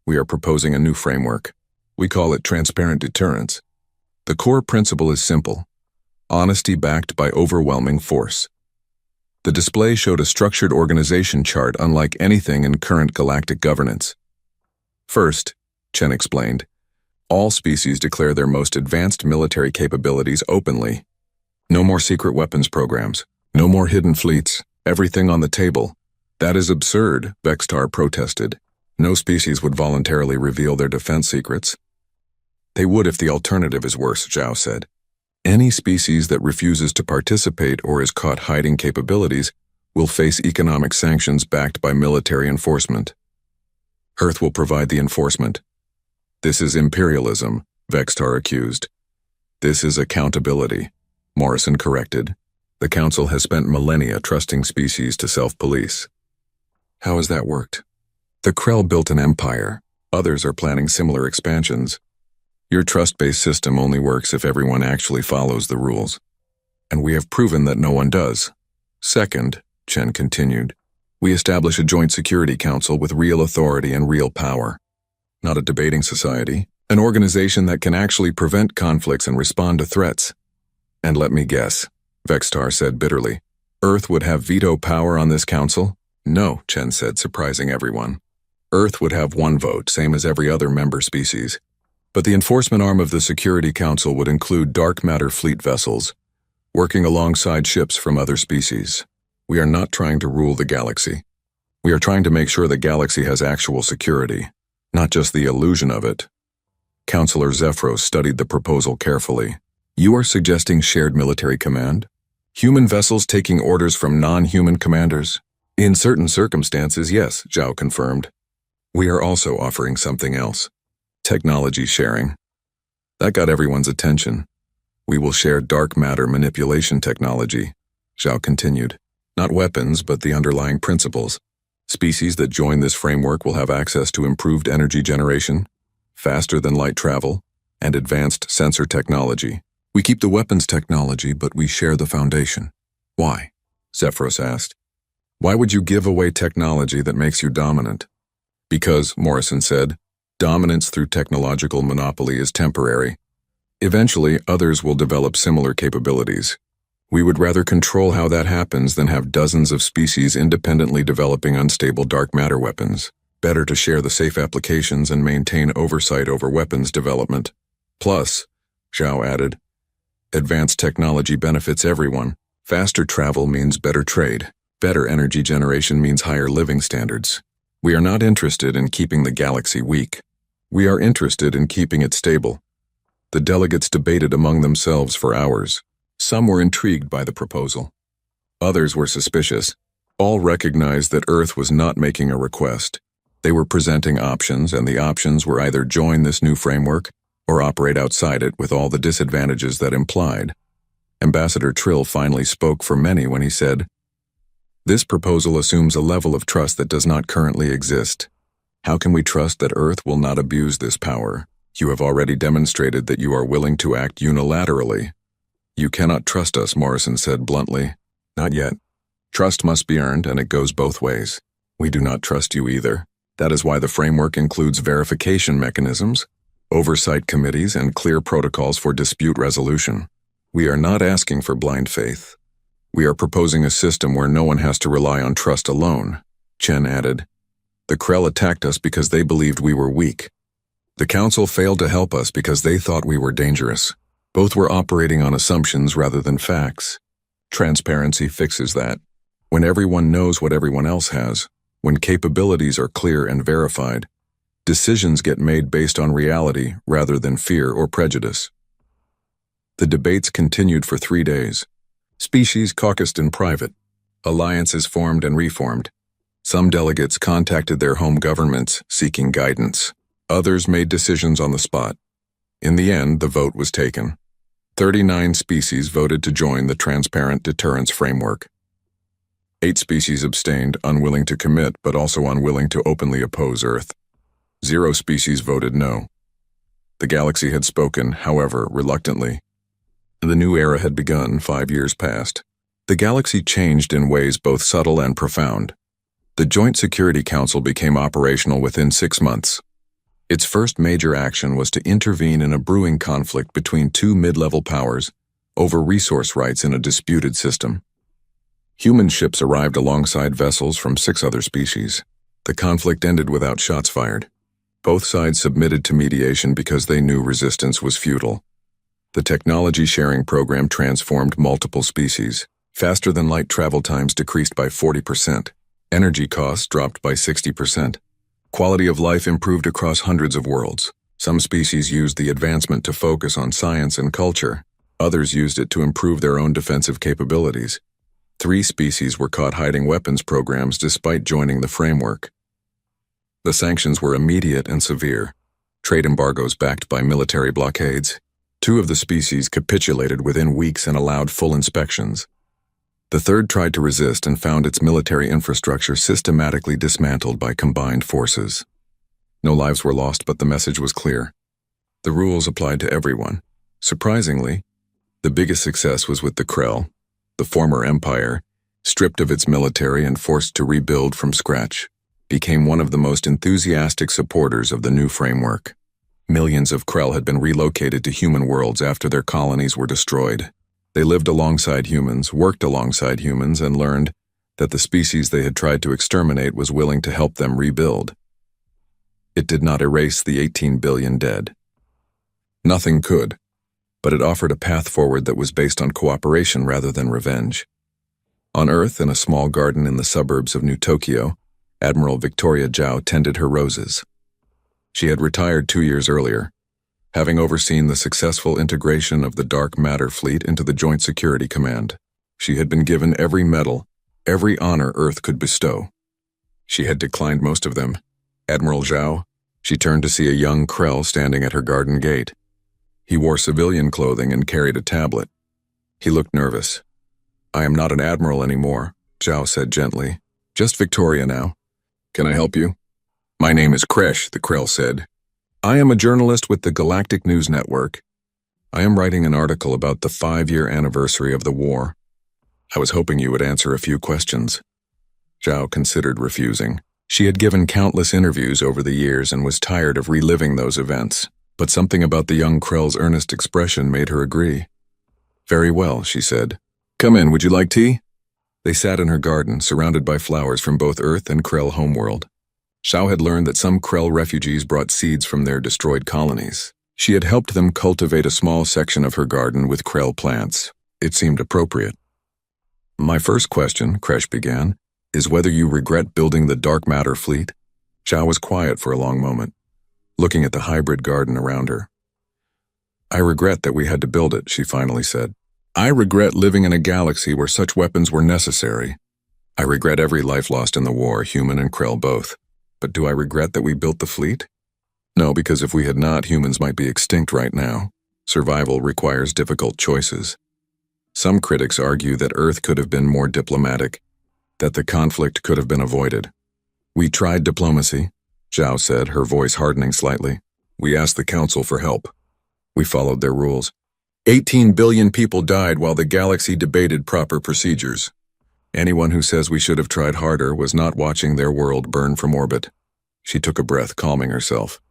We are proposing a new framework. We call it transparent deterrence. The core principle is simple: honesty backed by overwhelming force. The display showed a structured organization chart unlike anything in current galactic governance. First, Chen explained, all species declare their most advanced military capabilities openly. No more secret weapons programs. No more hidden fleets. Everything on the table. That is absurd, Vextar protested. No species would voluntarily reveal their defense secrets. They would if the alternative is worse, Zhao said. Any species that refuses to participate or is caught hiding capabilities will face economic sanctions backed by military enforcement. Earth will provide the enforcement. This is imperialism, Vextar accused. This is accountability, Morrison corrected. The Council has spent millennia trusting species to self-police. How has that worked? The Krell built an empire. Others are planning similar expansions. Your trust-based system only works if everyone actually follows the rules. And we have proven that no one does. Second, Chen continued, we establish a joint security council with real authority and real power. Not a debating society, an organization that can actually prevent conflicts and respond to threats. And let me guess, Vextar said bitterly, Earth would have veto power on this council? No, Chen said, surprising everyone. Earth would have one vote, same as every other member species. But the enforcement arm of the Security Council would include dark matter fleet vessels, working alongside ships from other species. We are not trying to rule the galaxy. We are trying to make sure the galaxy has actual security, not just the illusion of it. Counselor Zephyros studied the proposal carefully. You are suggesting shared military command? Human vessels taking orders from non-human commanders? In certain circumstances, yes, Zhao confirmed. We are also offering something else. Technology sharing. That got everyone's attention. We will share dark matter manipulation technology, Zhao continued. Not weapons, but the underlying principles. Species that join this framework will have access to improved energy generation, faster than light travel, and advanced sensor technology. We keep the weapons technology, but we share the foundation. Why? Zephyros asked. Why would you give away technology that makes you dominant? Because, Morrison said, dominance through technological monopoly is temporary. Eventually, others will develop similar capabilities. We would rather control how that happens than have dozens of species independently developing unstable dark matter weapons. Better to share the safe applications and maintain oversight over weapons development. Plus, Zhao added, advanced technology benefits everyone. Faster travel means better trade. Better energy generation means higher living standards. We are not interested in keeping the galaxy weak. We are interested in keeping it stable. The delegates debated among themselves for hours. Some were intrigued by the proposal. Others were suspicious. All recognized that Earth was not making a request. They were presenting options, and the options were either join this new framework or operate outside it with all the disadvantages that implied. Ambassador Trill finally spoke for many when he said, this proposal assumes a level of trust that does not currently exist. How can we trust that Earth will not abuse this power? You have already demonstrated that you are willing to act unilaterally. You cannot trust us, Morrison said bluntly. Not yet. Trust must be earned, and it goes both ways. We do not trust you either. That is why the framework includes verification mechanisms, oversight committees, and clear protocols for dispute resolution. We are not asking for blind faith. We are proposing a system where no one has to rely on trust alone, Chen added. The Krell attacked us because they believed we were weak. The Council failed to help us because they thought we were dangerous. Both were operating on assumptions rather than facts. Transparency fixes that. When everyone knows what everyone else has, when capabilities are clear and verified, decisions get made based on reality rather than fear or prejudice. The debates continued for 3 days. Species caucused in private. Alliances formed and reformed. Some delegates contacted their home governments seeking guidance. Others made decisions on the spot. In the end, the vote was taken. 39 species voted to join the Transparent Deterrence Framework. 8 species abstained, unwilling to commit but also unwilling to openly oppose Earth. 0 species voted no. The galaxy had spoken, however, reluctantly. The new era had begun 5 years past. The galaxy changed in ways both subtle and profound. The Joint Security Council became operational within 6 months. Its first major action was to intervene in a brewing conflict between two mid-level powers over resource rights in a disputed system. Human ships arrived alongside vessels from 6 other species. The conflict ended without shots fired. Both sides submitted to mediation because they knew resistance was futile. The technology sharing program transformed multiple species. Faster-than-light travel times decreased by 40%. Energy costs dropped by 60%. Quality of life improved across hundreds of worlds. Some species used the advancement to focus on science and culture. Others used it to improve their own defensive capabilities. 3 species were caught hiding weapons programs despite joining the framework. The sanctions were immediate and severe. Trade embargoes backed by military blockades. 2 of the species capitulated within weeks and allowed full inspections. The third tried to resist and found its military infrastructure systematically dismantled by combined forces. No lives were lost, but the message was clear. The rules applied to everyone. Surprisingly, the biggest success was with the Krell, the former empire, stripped of its military and forced to rebuild from scratch, became one of the most enthusiastic supporters of the new framework. Millions of Krell had been relocated to human worlds after their colonies were destroyed. They lived alongside humans, worked alongside humans, and learned that the species they had tried to exterminate was willing to help them rebuild. It did not erase the 18 billion dead. Nothing could, but it offered a path forward that was based on cooperation rather than revenge. On Earth, in a small garden in the suburbs of New Tokyo, Admiral Victoria Zhao tended her roses. She had retired 2 years earlier, having overseen the successful integration of the Dark Matter Fleet into the Joint Security Command. She had been given every medal, every honor Earth could bestow. She had declined most of them. Admiral Zhao, she turned to see a young Krell standing at her garden gate. He wore civilian clothing and carried a tablet. He looked nervous. "I am not an admiral anymore," Zhao said gently. "Just Victoria now. Can I help you?" "My name is Kresh," the Krell said. "I am a journalist with the Galactic News Network. I am writing an article about the 5-year anniversary of the war. I was hoping you would answer a few questions." Zhao considered refusing. She had given countless interviews over the years and was tired of reliving those events, but something about the young Krell's earnest expression made her agree. "Very well," she said. "Come in, would you like tea?" They sat in her garden, surrounded by flowers from both Earth and Krell homeworld. Zhao had learned that some Krell refugees brought seeds from their destroyed colonies. She had helped them cultivate a small section of her garden with Krell plants. It seemed appropriate. "My first question," Kresh began, "is whether you regret building the Dark Matter Fleet?" Zhao was quiet for a long moment, looking at the hybrid garden around her. "I regret that we had to build it," she finally said. "I regret living in a galaxy where such weapons were necessary. I regret every life lost in the war, human and Krell both. But do I regret that we built the fleet? No, because if we had not, humans might be extinct right now. Survival requires difficult choices. Some critics argue that Earth could have been more diplomatic, that the conflict could have been avoided. We tried diplomacy," Zhao said, her voice hardening slightly. "We asked the Council for help. We followed their rules. 18 billion people died while the galaxy debated proper procedures. Anyone who says we should have tried harder was not watching their world burn from orbit." She took a breath, calming herself.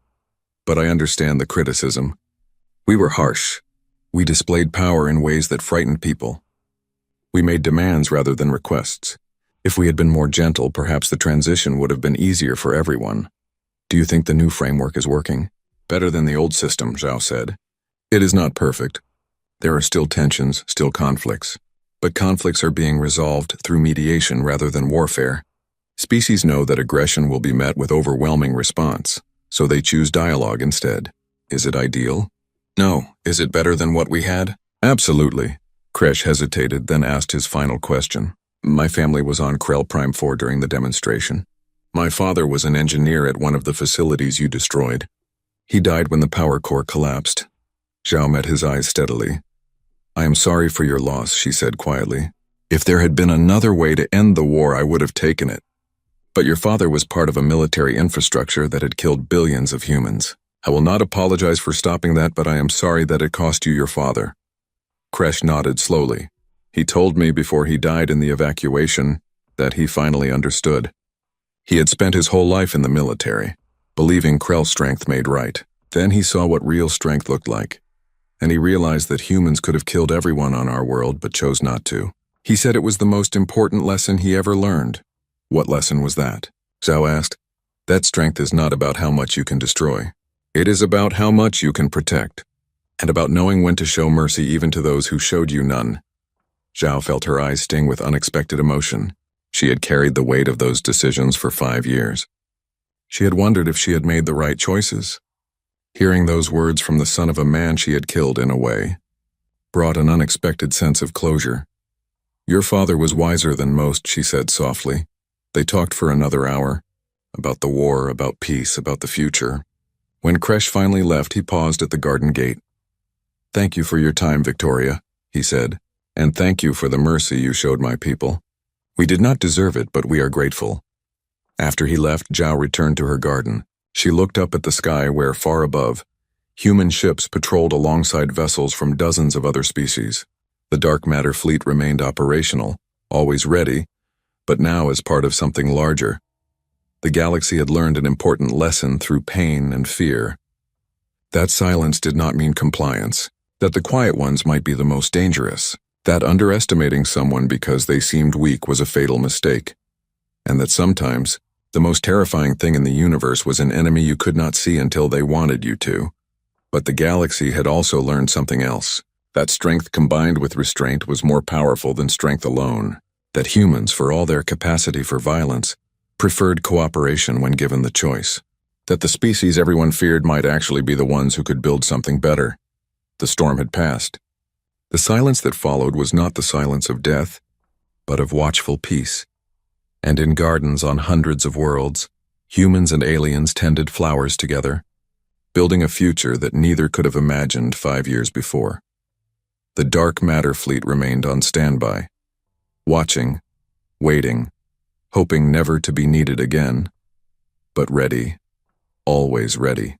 "But I understand the criticism. We were harsh. We displayed power in ways that frightened people. We made demands rather than requests. If we had been more gentle, perhaps the transition would have been easier for everyone. Do you think the new framework is working?" "Better than the old system," Zhao said. "It is not perfect. There are still tensions, still conflicts. But conflicts are being resolved through mediation rather than warfare. Species know that aggression will be met with overwhelming response, so they choose dialogue instead. Is it ideal? No. Is it better than what we had? Absolutely." Kresh hesitated, then asked his final question. "My family was on Krell Prime 4 during the demonstration. My father was an engineer at one of the facilities you destroyed. He died when the power core collapsed." Zhao met his eyes steadily. "I am sorry for your loss," she said quietly. "If there had been another way to end the war, I would have taken it. But your father was part of a military infrastructure that had killed billions of humans. I will not apologize for stopping that, but I am sorry that it cost you your father." Kresh nodded slowly. "He told me before he died in the evacuation that he finally understood." He had spent his whole life in the military, believing Krell's strength made right. Then he saw what real strength looked like, and he realized that humans could have killed everyone on our world but chose not to. He said it was the most important lesson he ever learned. What lesson was that? Zhao asked. That strength is not about how much you can destroy. It is about how much you can protect, and about knowing when to show mercy even to those who showed you none. Zhao felt her eyes sting with unexpected emotion. She had carried the weight of those decisions for 5 years. She had wondered if she had made the right choices. Hearing those words from the son of a man she had killed in a way brought an unexpected sense of closure. Your father was wiser than most, she said softly. They talked for another hour, about the war, about peace, about the future. When Kresh finally left, he paused at the garden gate. Thank you for your time, Victoria, he said, and thank you for the mercy you showed my people. We did not deserve it, but we are grateful. After he left, Zhao returned to her garden. She looked up at the sky where, far above, human ships patrolled alongside vessels from dozens of other species. The dark matter fleet remained operational, always ready, but now as part of something larger. The galaxy had learned an important lesson through pain and fear. That silence did not mean compliance, that the quiet ones might be the most dangerous, that underestimating someone because they seemed weak was a fatal mistake, and that sometimes the most terrifying thing in the universe was an enemy you could not see until they wanted you to. But the galaxy had also learned something else, that strength combined with restraint was more powerful than strength alone, that humans, for all their capacity for violence, preferred cooperation when given the choice, that the species everyone feared might actually be the ones who could build something better. The storm had passed. The silence that followed was not the silence of death, but of watchful peace. And in gardens on hundreds of worlds, humans and aliens tended flowers together, building a future that neither could have imagined 5 years before. The dark matter fleet remained on standby, watching, waiting, hoping never to be needed again, but ready, always ready.